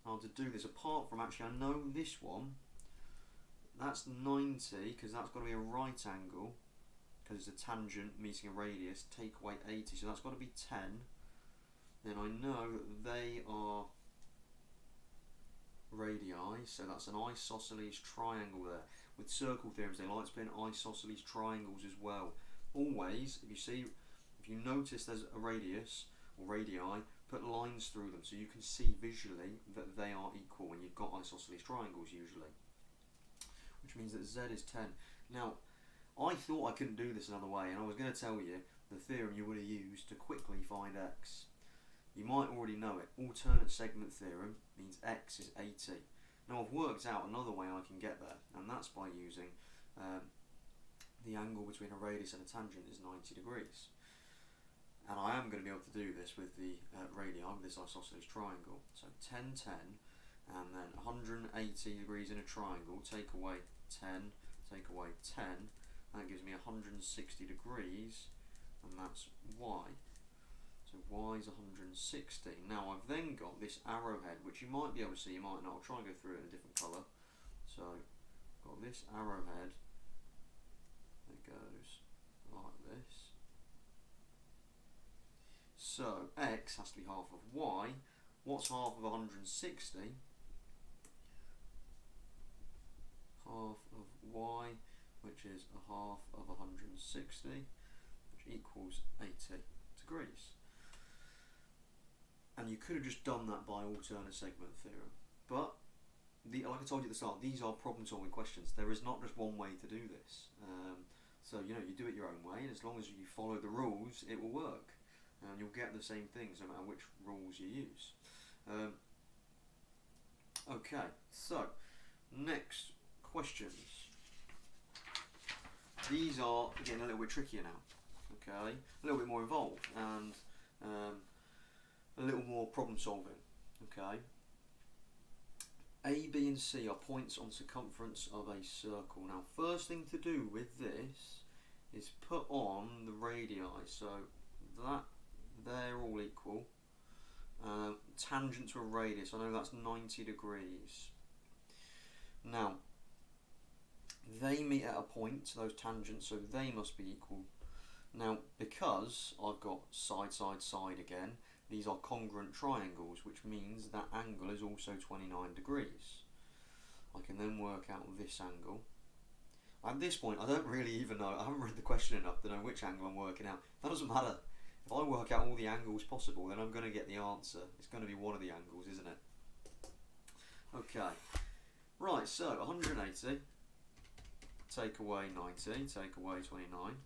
how to do this apart from, actually, I know this one. That's 90 because that's got to be a right angle because it's a tangent meeting a radius. Take away 80, so that's got to be 10. Then I know that they are radii, so that's an isosceles triangle there. With circle theorems, they like to put in isosceles triangles as well. Always, if you notice there's a radius or radii, put lines through them so you can see visually that they are equal when you've got isosceles triangles usually. Which means that Z is 10. Now, I thought I couldn't do this another way, and I was going to tell you the theorem you would have used to quickly find x. You might already know it. Alternate segment theorem means x is 80. Now I've worked out another way I can get there, and that's by using the angle between a radius and a tangent is 90 degrees. And I am going to be able to do this with the radii, with this isosceles triangle. So 10, 10, and then 180 degrees in a triangle, take away 10, take away 10, that gives me 160 degrees, and that's y. So y is 160. Now I've then got this arrowhead, which you might be able to see, you might not. I'll try and go through it in a different colour. So I've got this arrowhead that goes like this. So x has to be half of y. What's half of 160? Half of y, which is a half of 160, which equals 80 degrees. And you could have just done that by alternate segment theorem, but like I told you at the start, these are problem solving questions. There is not just one way to do this. So you do it your own way, and as long as you follow the rules, it will work, and you'll get the same things no matter which rules you use. Okay, so next questions. These are getting a little bit trickier now. Okay, a little bit more involved and a little more problem solving. Okay. A, B and C are points on circumference of a circle. Now first thing to do with this is put on the radii, so that they're all equal. Tangent to a radius, I know that's 90 degrees. Now they meet at a point, those tangents, so they must be equal. Now because I've got side, side, side again, these are congruent triangles, which means that angle is also 29 degrees. I can then work out this angle. At this point, I don't really even know, I haven't read the question enough to know which angle I'm working out. That doesn't matter. If I work out all the angles possible, then I'm going to get the answer. It's going to be one of the angles, isn't it? Okay. Right, so 180, take away 90, take away 29,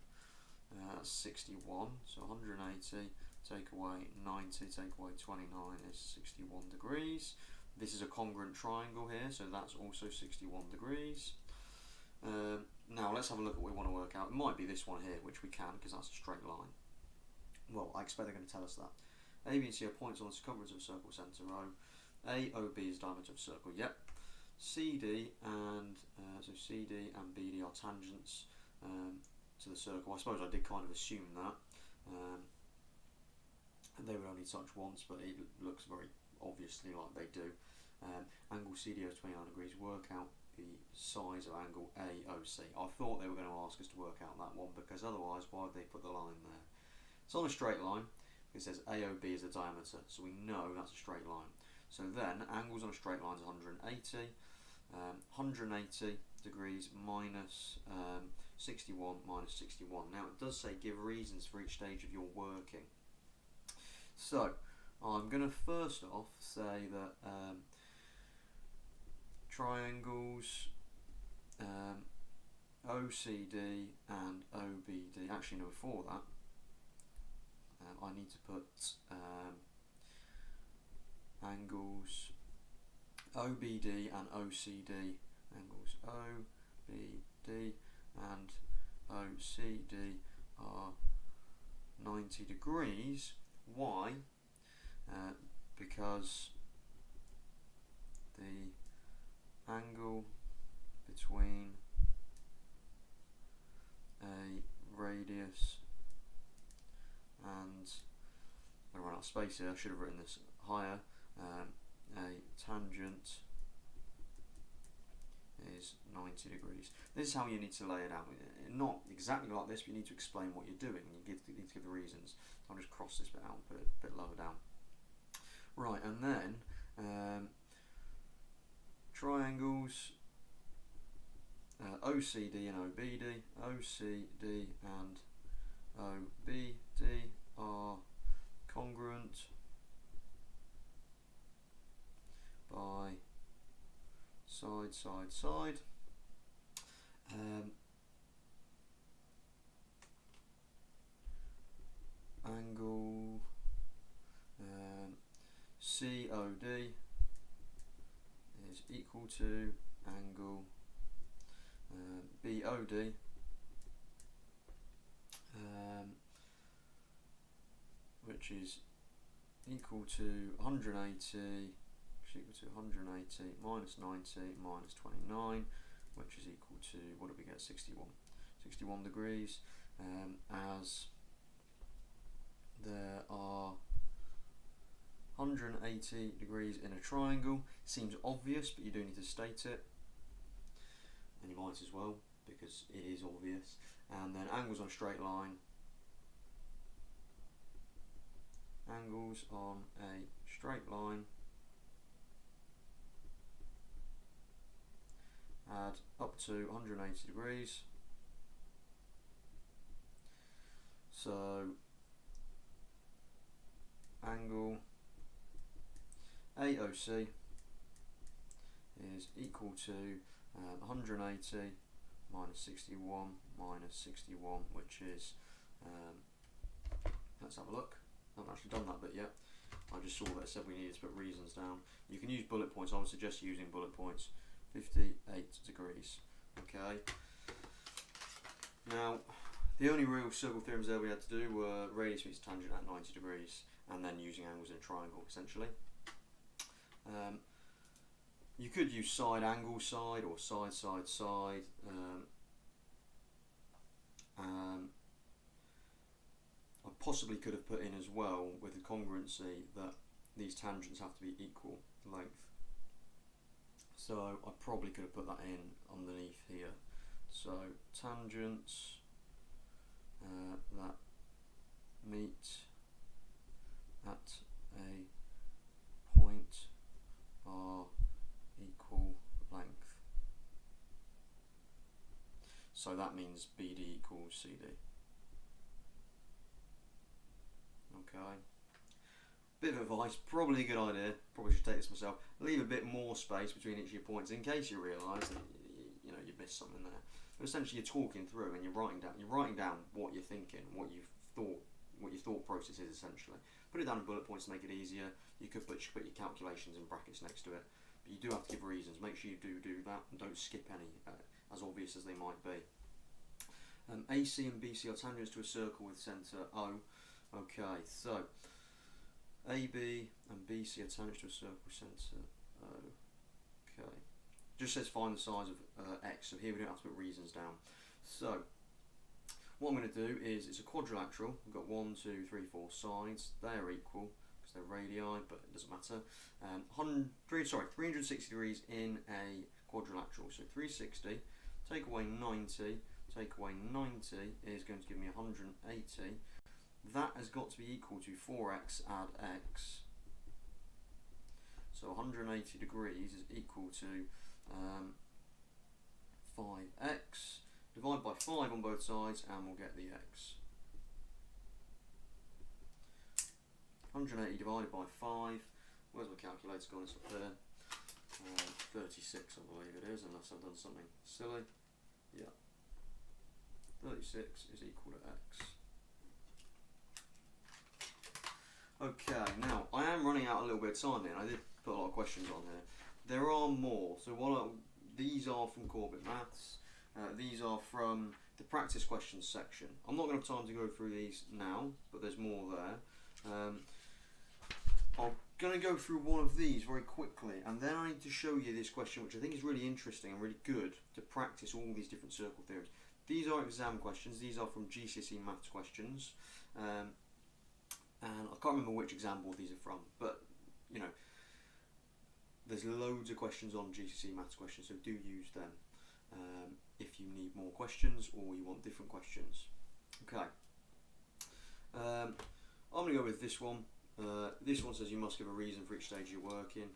that's 61, so 180, take away 90, take away 29 is 61 degrees. This is a congruent triangle here, so that's also 61 degrees. Now let's have a look at what we want to work out. It might be this one here, which we can, because that's a straight line. Well, I expect they're going to tell us that. A, B and C are points on the circumference of a circle centre O. A, O, B is diameter of a circle, yep. CD and so CD and BD are tangents to the circle. I suppose I did kind of assume that. They would only touch once, but it looks very obviously like they do. Angle CDO is 29 degrees. Work out the size of angle AOC. I thought they were going to ask us to work out that one, because otherwise why would they put the line there? It's on a straight line. It says AOB is the diameter, so we know that's a straight line. So then angles on a straight line is 180. 180 degrees minus 61 minus 61. Now it does say give reasons for each stage of your working. So I'm going to first off say that triangles OCD and OBD, actually no, before that I need to put angles OBD and OCD, angles OBD and OCD are 90 degrees. Why? Because the angle between a radius, and I run out of space here, I should have written this higher, a tangent is 90 degrees. This is how you need to lay it out. Not exactly like this, but you need to explain what you're doing, and you need to give the reasons. I'll just cross this bit out and put it a bit lower down. Right, and then triangles OCD and OBD. OCD and OBD are congruent by side, side, side. Angle COD is equal to angle BOD, which is equal to 180, minus 90 minus 29, which is equal to, what do we get, 61 degrees, as there are 180 degrees in a triangle. Seems obvious, but you do need to state it, and you might as well, because it is obvious. And then angles on a straight line. Angles on a straight line add up to 180 degrees. So angle AOC is equal to 180 minus 61 minus 61, which is, let's have a look. I haven't actually done that bit yet. I just saw that it said we needed to put reasons down. You can use bullet points. I would suggest using bullet points. 58 degrees. Okay. Now, the only real circle theorems there we had to do were radius meets tangent at 90 degrees, and then using angles in a triangle, essentially. You could use side angle side or side side side. I possibly could have put in as well, with the congruency, that these tangents have to be equal length. So I probably could have put that in underneath here. So tangents that meet at a point are equal length. So that means BD equals CD. Okay. Bit of advice, probably a good idea, probably should take this myself. Leave a bit more space between each of your points in case you realise that you missed something there. But essentially you're talking through and you're writing down what you're thinking, what your thought process is essentially. Put it down in bullet points to make it easier. You could put your calculations in brackets next to it. But you do have to give reasons. Make sure you do that and don't skip any, as obvious as they might be. AC and BC are tangents to a circle with centre O. Okay, so AB and BC are tangents to a circle with centre O. Okay. Just says find the size of X, so here we don't have to put reasons down. So what I'm going to do is, it's a quadrilateral. We've got 1, 2, 3, 4 sides. They're equal because they're radii, but it doesn't matter. 360 degrees in a quadrilateral. So 360, take away 90, take away 90 is going to give me 180. That has got to be equal to 4x add x. So 180 degrees is equal to 5x. Divide by 5 on both sides and we'll get the x. 180 divided by 5. Where's my calculator gone? It's up there. 36 I believe it is, unless I've done something silly. Yeah. 36 is equal to x. Okay, now I am running out a little bit of time here. I did put a lot of questions on here. There are more. So these are from Corbett Maths. These are from the practice questions section. I'm not going to have time to go through these now, but there's more there. I'm going to go through one of these very quickly, and then I need to show you this question, which I think is really interesting and really good to practice all these different circle theorems. these are exam questions. These are from GCSE Maths questions, and I can't remember which exam board these are from, but you know, there's loads of questions on GCSE Maths questions, so do use them if you need more questions or you want different questions. Okay. I'm going to go with this one. This one says you must give a reason for each stage you're working.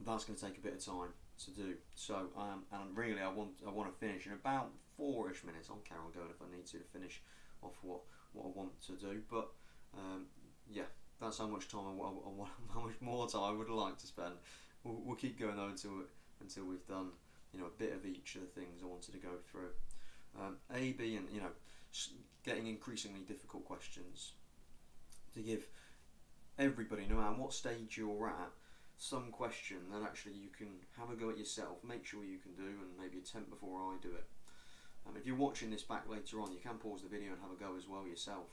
That's going to take a bit of time to do. So, and really, I want to finish in about 4-ish minutes. I'll carry on going if I need to finish off what I want to do. But yeah, that's how much time how much more time I would like to spend. We'll keep going though until we've done, you know, a bit of each of the things I wanted to go through. A, B, and you know, getting increasingly difficult questions to give everybody, no matter what stage you're at, some question that actually you can have a go at yourself, make sure you can do, and maybe attempt before I do it. If you're watching this back later on, you can pause the video and have a go as well yourself.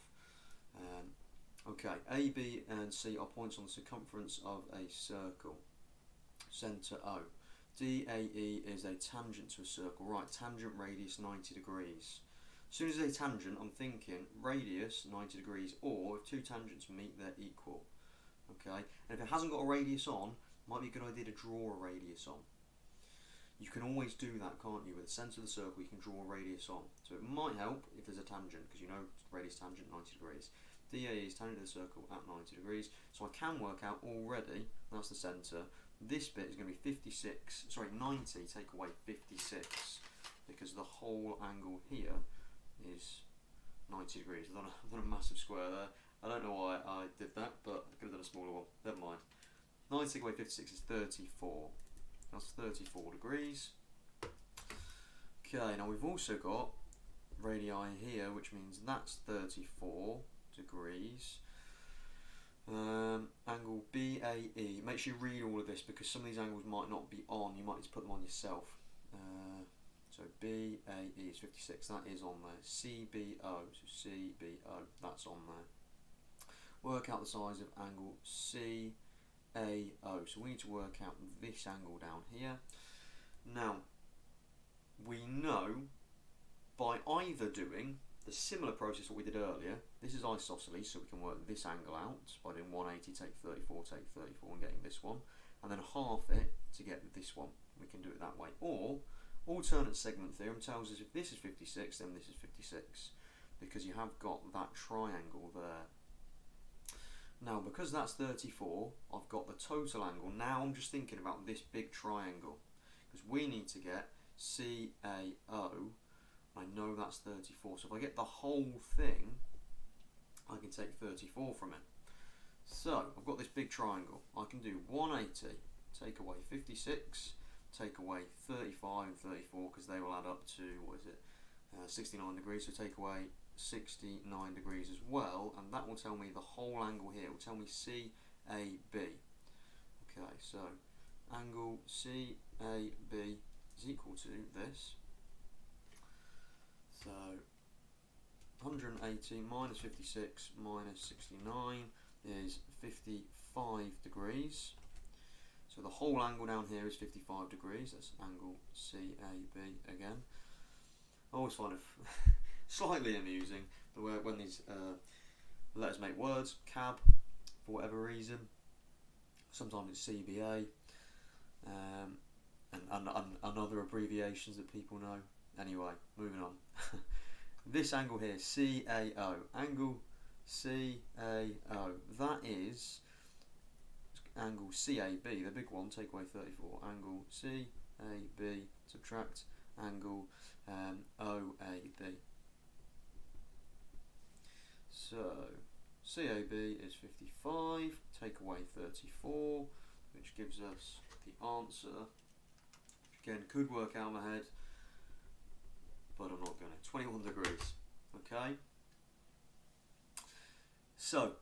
Okay, A, B and C are points on the circumference of a circle. Centre O. D, A, E is a tangent to a circle. Right, tangent radius 90 degrees. As soon as it's a tangent, I'm thinking radius 90 degrees, or if two tangents meet, they're equal. Okay, and if it hasn't got a radius on, it might be a good idea to draw a radius on. You can always do that, can't you? With the centre of the circle, you can draw a radius on. So it might help if there's a tangent, because you know radius tangent 90 degrees. DA is tangent to the circle at 90 degrees. So I can work out already, that's the centre, this bit is going to be 90, take away 56, because the whole angle here is 90 degrees. I've done a massive square there. I don't know why I did that, but I could have done a smaller one. Never mind. 90 take away 56 is 34. That's 34 degrees. Okay, now we've also got radii here, which means that's 34 degrees. Angle BAE. Make sure you read all of this because some of these angles might not be on. You might need to put them on yourself. So BAE is 56. That is on there. CBO. So CBO. That's on there. Work out the size of angle CAO. So we need to work out this angle down here. Now, we know by either doing the similar process what we did earlier, this is isosceles, so we can work this angle out by doing 180, take 34, take 34 and getting this one, and then half it to get this one. We can do it that way. Or, alternate segment theorem tells us if this is 56, then this is 56, because you have got that triangle there. Now, because that's 34, I've got the total angle. Now I'm just thinking about this big triangle, because we need to get CAO. I know that's 34, so if I get the whole thing, I can take 34 from it. So, I've got this big triangle. I can do 180, take away 56, take away 35 and 34, because they will add up to, 69 degrees, so take away 69 degrees as well, and that will tell me the whole angle here. It will tell me CAB. Okay, so angle CAB is equal to this. So 180 minus 56 minus 69 is 55 degrees. So the whole angle down here is 55 degrees. That's angle CAB again. I always find it slightly amusing the way when these letters make words. CAB, for whatever reason. Sometimes it's CBA, and other abbreviations that people know. Anyway, moving on. This angle here, CAO. Angle CAO. That is angle CAB, the big one, take away 34. Angle CAB, subtract angle OAB. So, CAB is 55, take away 34, which gives us the answer, which again could work out in my head, but I'm not going to. 21 degrees. Okay. So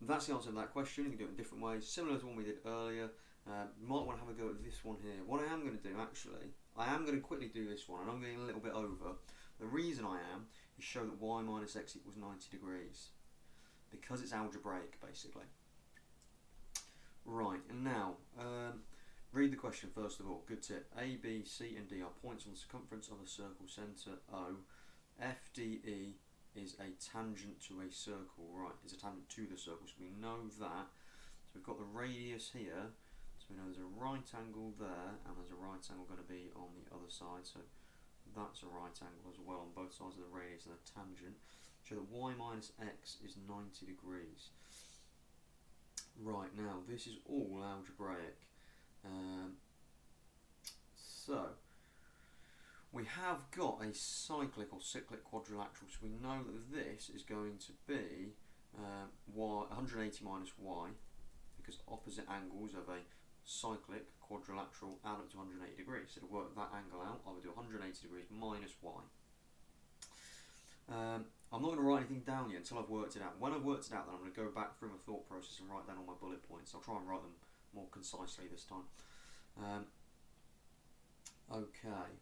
that's the answer to that question. You can do it in different ways, similar to the one we did earlier. You might want to have a go at this one here. What I am going to do actually, I am going to quickly do this one, and I'm going a little bit over. The reason I am is show that y minus x equals 90 degrees, because it's algebraic basically. Right, and now read the question first of all. Good tip. A, B, C and D are points on the circumference of a circle centre O. FDE is a tangent to a circle, right, is a tangent to the circle, so we know that. So we've got the radius here, so we know there's a right angle there, and there's a right angle going to be on the other side, so that's a right angle as well on both sides of the radius and the tangent. So that y minus x is 90 degrees. Right, now this is all algebraic. So we have got a cyclic or cyclic quadrilateral, so we know that this is going to be y 180 minus y, because opposite angles of a cyclic quadrilateral add up to 180 degrees. So to work that angle out, I would do 180 degrees minus y. I'm not going to write anything down yet until I've worked it out. When I've worked it out, then I'm going to go back through my thought process and write down all my bullet points. I'll try and write them more concisely this time. Okay.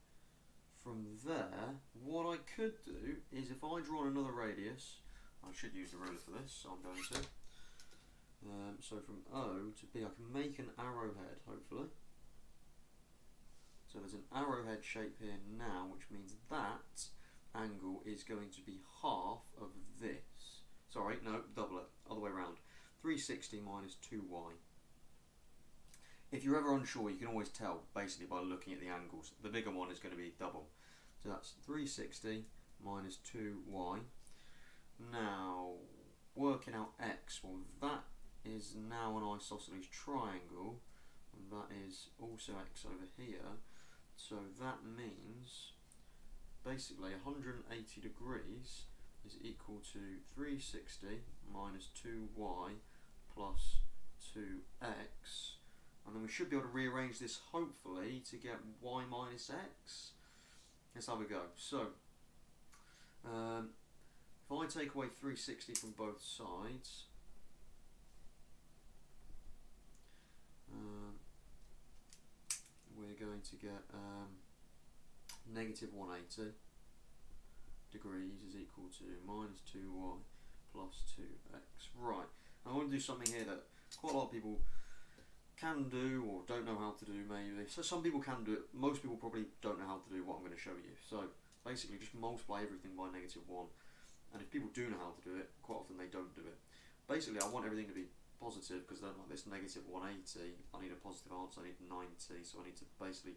From there, what I could do is if I draw another radius, I should use the ruler for this, so I'm going to. So from O to B, I can make an arrowhead, hopefully. So there's an arrowhead shape here now, which means that angle is going to be half of this. Sorry, no, double it, other way around. 360 minus 2y. If you're ever unsure, you can always tell basically by looking at the angles. The bigger one is going to be double. So that's 360 minus 2y. Now, working out x, well that is now an isosceles triangle, and that is also x over here. So that means basically 180 degrees is equal to 360 minus 2y plus 2x. And then we should be able to rearrange this, hopefully, to get y minus x. Let's have a go. So, if I take away 360 from both sides, we're going to get negative 180 degrees is equal to minus 2y plus 2x. Right, I want to do something here that quite a lot of people can do or don't know how to do maybe. So some people can do it, most people probably don't know how to do what I'm going to show you. So basically just multiply everything by negative 1, and if people do know how to do it, quite often they don't do it. Basically I want everything to be positive, because then like this negative 180, I need a positive answer, I need 90, so I need to basically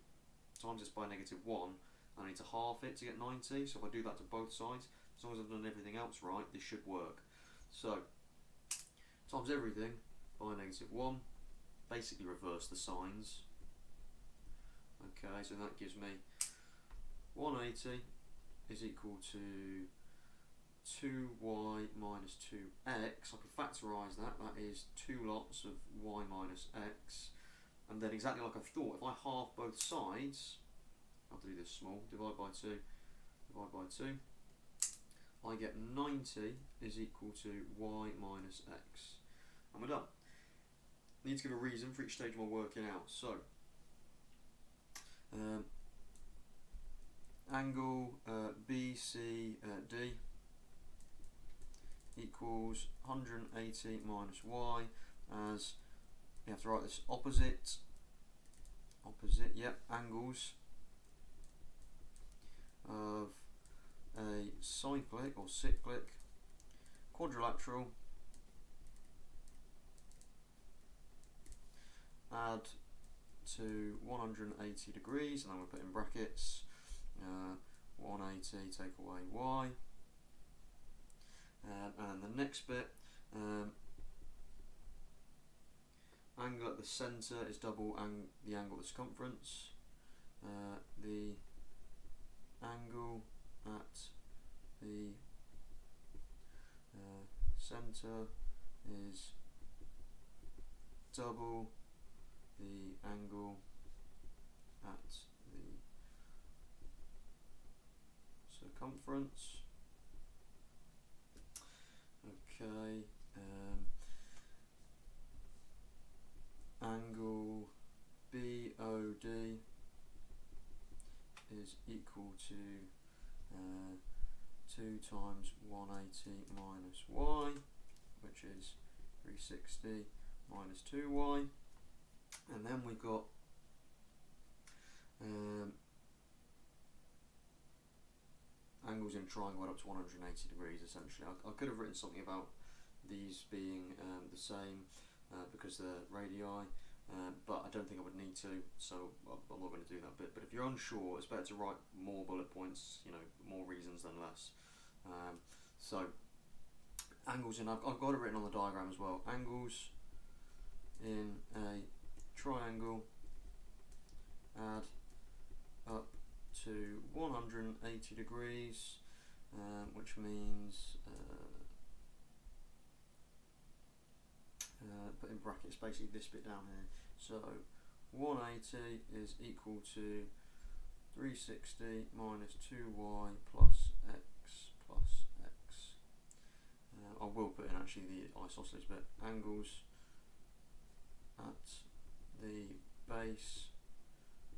times this by negative 1, I need to half it to get 90, so if I do that to both sides, as long as I've done everything else right, this should work. So times everything by negative 1, basically reverse the signs. Okay, so that gives me 180 is equal to 2y minus 2x. I can factorise that, that is 2 lots of y minus x. And then exactly like I thought, if I halve both sides, I'll do this small, divide by 2, divide by 2, I get 90 is equal to y minus x. And we're done. I need to give a reason for each stage while working out. So, angle BCD equals 180 minus y, as you have to write this opposite, yep, angles of a cyclic or cyclic quadrilateral add to 180 degrees, and then we'll put in brackets 180 take away y, and the next bit, angle at the centre is double the angle at the circumference. The angle at the centre is double the angle at the circumference. Okay, angle BOD is equal to 2 times 180 minus y, which is 360 minus 2y, and then we've got Angles in a triangle add up to 180 degrees essentially. I could have written something about these being the same because they're radii, but I don't think I would need to, so I'm not going to do that bit. But if you're unsure, it's better to write more bullet points, you know, more reasons than less. So angles in, I've got it written on the diagram as well. Angles in a triangle add up to 180 degrees, which means put in brackets basically this bit down here. So 180 is equal to 360 minus 2y plus x plus x. I will put in actually the isosceles bit. Angles at the base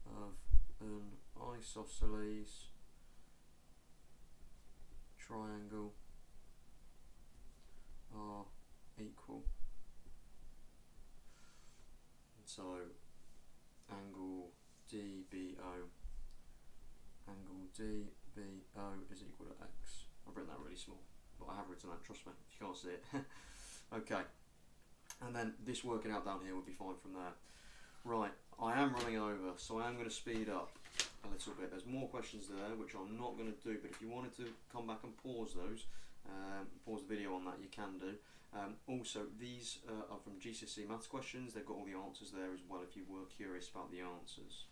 of an isosceles triangle are equal. So angle DBO is equal to x. I've written that really small, but I have written that, trust me, if you can't see it. Okay, and then this working out down here would be fine from there. Right, I am running over, so I am going to speed up a little bit. There's more questions there, which I'm not going to do, but if you wanted to come back and pause those, pause the video on that, you can do. Also, these are from GCSE Maths questions. They've got all the answers there as well if you were curious about the answers.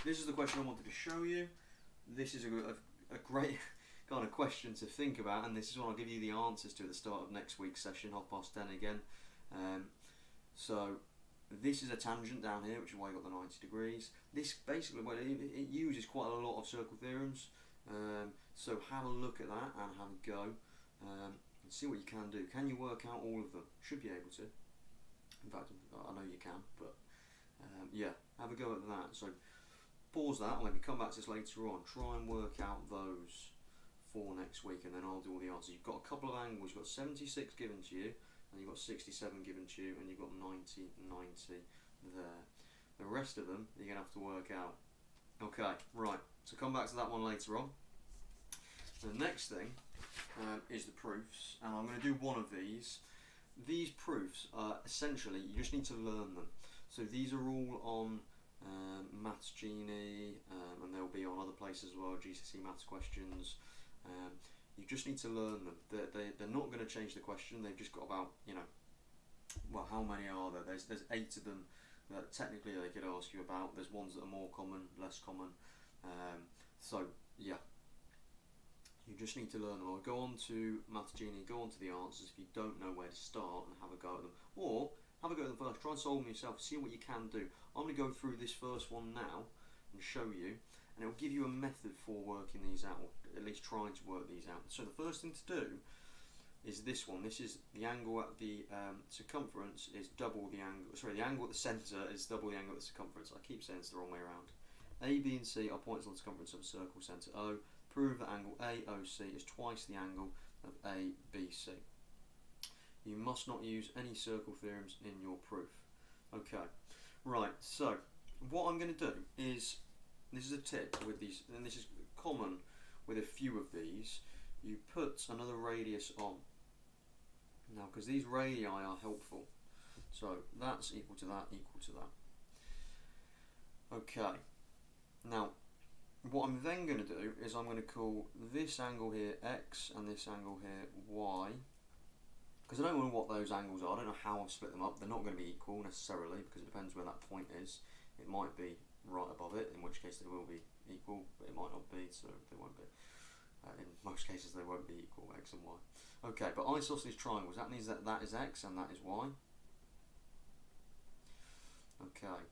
This is the question I wanted to show you. This is a great kind of question to think about, and this is what I'll give you the answers to at the start of next week's session, 10:30 again. So this is a tangent down here, which is why I got the 90 degrees. This basically, well, it uses quite a lot of circle theorems. So have a look at that and have a go. And see what you can do. Can you work out all of them? Should be able to. In fact, I know you can, but yeah, have a go at that. So pause that, I'll maybe come back to this later on. Try and work out those for next week, and then I'll do all the answers. You've got a couple of angles. You've got 76 given to you, and you've got 67 given to you, and you've got 90 there. The rest of them you're going to have to work out. Okay, right, so come back to that one later on. The next thing is the proofs, and I'm going to do one of these. These proofs are essentially, you just need to learn them. So these are all on Maths Genie, and they'll be on other places as well, GCSE Maths questions. You just need to learn them. They're not going to change the question. They've just got about, you know, well, how many are there? There's 8 of them that technically they could ask you about. There's ones that are more common, less common. So yeah, you just need to learn them. Or go on to Maths Genie, go on to the answers if you don't know where to start, and have a go at them. Or have a go at them first. Try and solve them yourself. See what you can do. I'm going to go through this first one now and show you, and it will give you a method for working these out, or at least trying to work these out. So the first thing to do is this one. This is the angle at the circumference is double the angle. Sorry, the angle at the centre is double the angle at the circumference. I keep saying it's the wrong way around. A, B, and C are points on the circumference of a circle centre O. Prove that angle AOC is twice the angle of ABC. You must not use any circle theorems in your proof. Okay, right, so what I'm going to do is, this is a tip with these, and this is common with a few of these, you put another radius on. Now, because these radii are helpful. So that's equal to that, equal to that. Okay, now what I'm then going to do is I'm going to call this angle here X and this angle here Y, because I don't know what those angles are. I don't know how I've split them up. They're not going to be equal necessarily, because it depends where that point is. It might be right above it, in which case they will be equal, but it might not be, so they won't be. In most cases they won't be equal, X and Y. Okay, but isosceles triangles, that means that that is X and that is Y. Okay.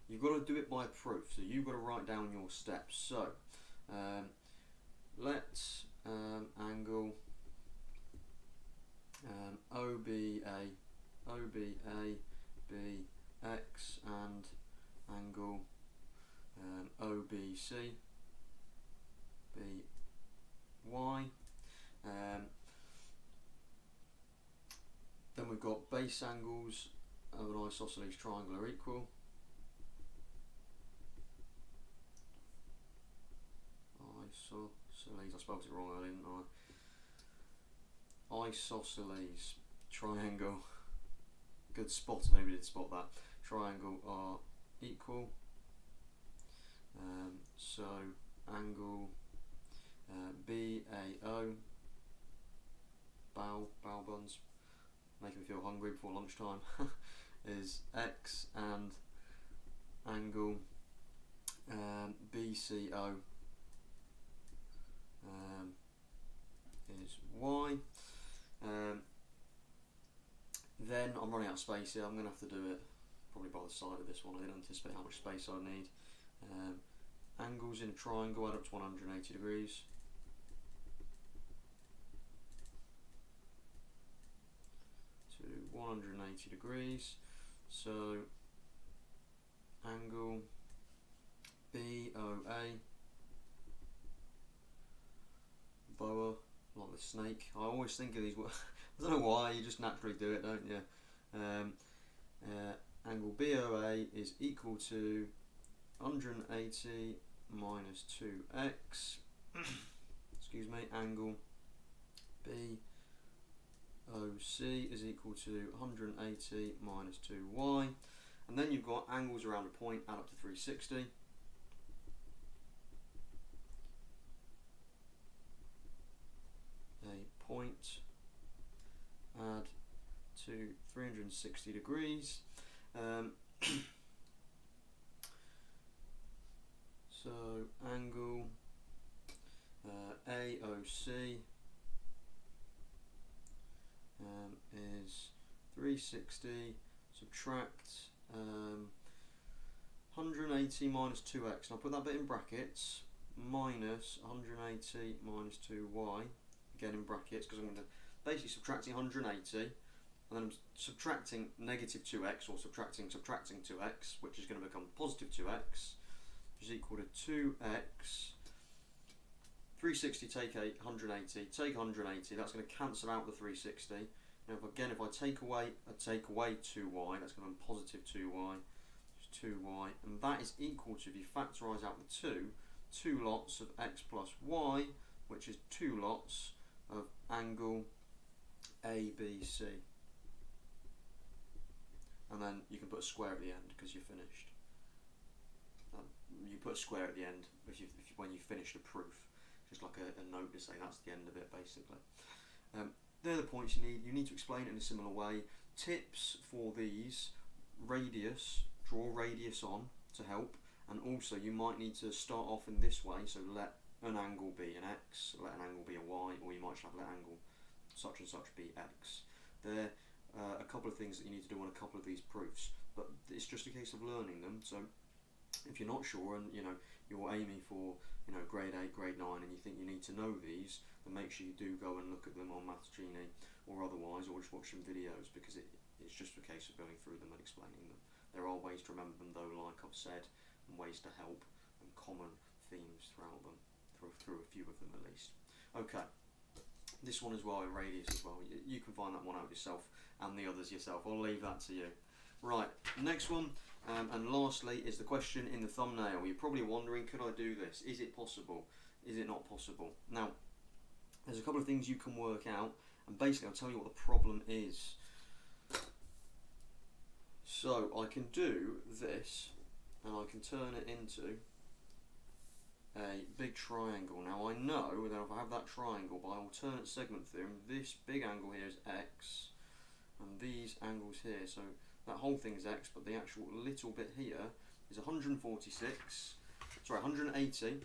You've got to do it by proof, so you've got to write down your steps. So, let's angle OBA, BX, and angle OBC, BY. Then we've got base angles of an isosceles triangle are equal. spelled it wrong, didn't I? Isosceles triangle. Good spot if anybody did spot that. Triangle are equal. So angle BAO, bow buns, making me feel hungry before lunchtime, is X, and angle BCO is Y. Then I'm running out of space here. I'm going to have to do it probably by the side of this one. I didn't anticipate how much space I need. Angles in a triangle add up to 180 degrees. To 180 degrees. So angle BOA, boa, like the snake. I always think of these words. I don't know why, you just naturally do it, don't you? Angle BOA is equal to 180 minus 2x. Excuse me. Angle BOC is equal to 180 minus 2y. And then you've got angles around a point add up to 360. A point add to 360 degrees. So angle AOC is 360, subtract 180 minus 2x, and I'll put that bit in brackets, minus 180 minus 2y, again in brackets, because I'm going to basically subtracting 180, and then I'm subtracting negative 2x, or subtracting 2x, which is going to become positive 2x, which is equal to 2x, 360 take 180, take 180, that's going to cancel out the 360. Now if I take away 2y, that's going to be positive 2y, 2y, and that is equal to, if you factorise out the 2 lots of x plus y, which is 2 lots of angle ABC. And then you can put a square at the end because you're finished. You put a square at the end when you finish the proof, just like a note to say that's the end of it, basically. They're the points you need. You need to explain it in a similar way. Tips for these: radius, draw radius on to help, and also you might need to start off in this way, so let an angle be an x, let an angle be a y, or you might just have let angle such and such be x. There are a couple of things that you need to do on a couple of these proofs, but it's just a case of learning them. So if you're not sure and you're aiming for grade 8, grade 9, and you think you need to know these, then make sure you do go and look at them on Maths Genie or otherwise, or just watch some videos, because it's just a case of going through them and explaining them. There are ways to remember them though, like I've said, and ways to help, and common themes throughout them, through a few of them at least. Okay, this one as well, radius as well, you can find that one out yourself and the others yourself. I'll leave that to you. Right, next one, and lastly is the question in the thumbnail. You're probably wondering, could I do this? Is it possible? Is it not possible? Now, there's a couple of things you can work out, and basically I'll tell you what the problem is. So I can do this, and I can turn it into a big triangle. Now I know that if I have that triangle by alternate segment theorem, this big angle here is x, and these angles here, so that whole thing is x, but the actual little bit here is 180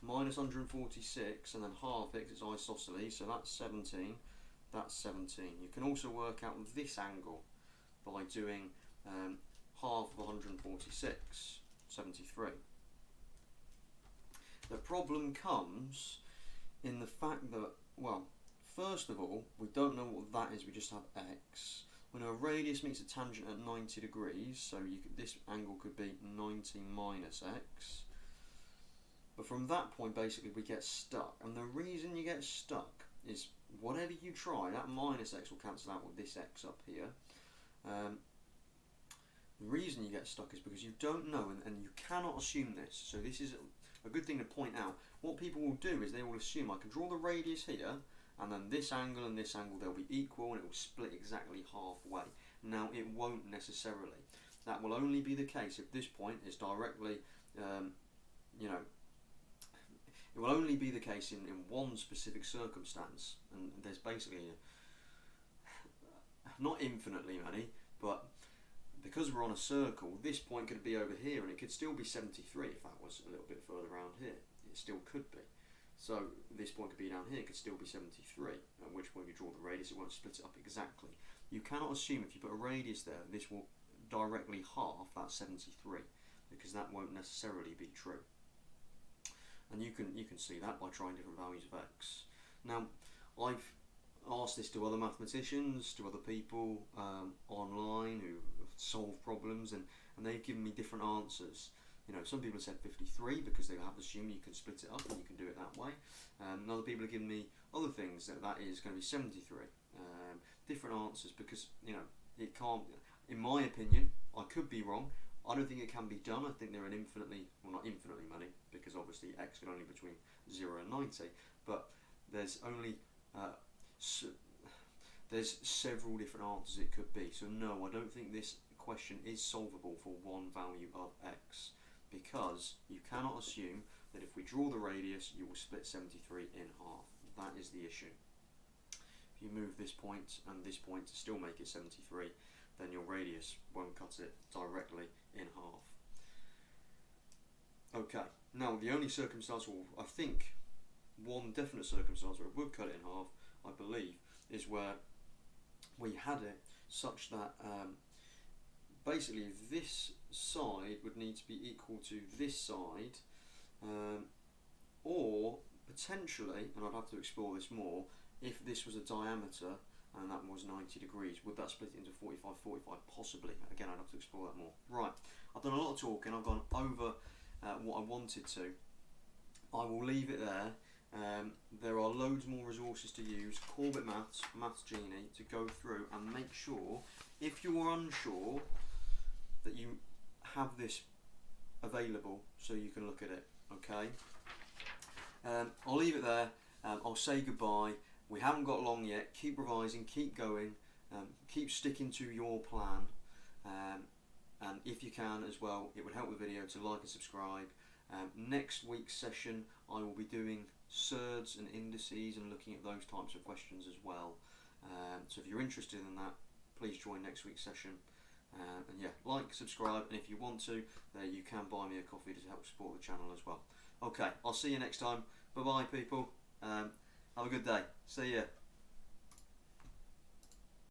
minus 146, and then half it, it's isosceles, so that's 17, that's 17. You can also work out this angle by doing half of 146, 73. The problem comes in the fact that, well, first of all, we don't know what that is, we just have x. We know a radius meets a tangent at 90 degrees, so this angle could be 90 minus x. But from that point, basically, we get stuck. And the reason you get stuck is whatever you try, that minus x will cancel out with this x up here. The reason you get stuck is because you don't know, and you cannot assume this. So this is a good thing to point out, what people will do is they will assume I can draw the radius here, and then this angle and this angle, they'll be equal, and it will split exactly halfway. Now, it won't necessarily. That will only be the case if this point is directly, you know, it will only be the case in one specific circumstance, and there's basically not infinitely many, but because we're on a circle, this point could be over here, and it could still be 73 if that was a little bit further around here. It still could be. So this point could be down here, it could still be 73, at which point you draw the radius, it won't split it up exactly. You cannot assume if you put a radius there, this will directly half that 73, because that won't necessarily be true. And you can see that by trying different values of x. Now, I've asked this to other mathematicians, to other people online who solve problems, and they've given me different answers. You know, some people have said 53 because they have assumed you can split it up and you can do it that way. And other people have given me other things that is going to be 73. Different answers, because, you know, it can't, in my opinion, I could be wrong. I don't think it can be done. I think there are an infinitely, well, not infinitely many, because obviously x can only be between 0 and 90, but there's only there's several different answers it could be. So no, I don't think this question is solvable for one value of x, because you cannot assume that if we draw the radius, you will split 73 in half. That is the issue. If you move this point and this point to still make it 73, then your radius won't cut it directly in half. Okay, now the only circumstance, or I think one definite circumstance where it would cut it in half, I believe, is where we had it such that basically this side would need to be equal to this side, or potentially, and I'd have to explore this more, if this was a diameter and that was 90 degrees, would that split it into 45, 45? Possibly. Again, I'd have to explore that more. Right, I've done a lot of talking, I've gone over what I wanted to. I will leave it there. There are loads more resources to use, Corbett Maths, Maths Genie, to go through and make sure, if you're unsure, that you have this available so you can look at it, okay? I'll leave it there. I'll say goodbye. We haven't got long yet. Keep revising, keep going, keep sticking to your plan, and if you can as well, it would help the video to like and subscribe. Next week's session, I will be doing surds and indices and looking at those types of questions as well. So if you're interested in that, please join next week's session. And yeah, like, subscribe, and if you want to, you can buy me a coffee to help support the channel as well. Okay, I'll see you next time. Bye bye, people. Have a good day. See ya.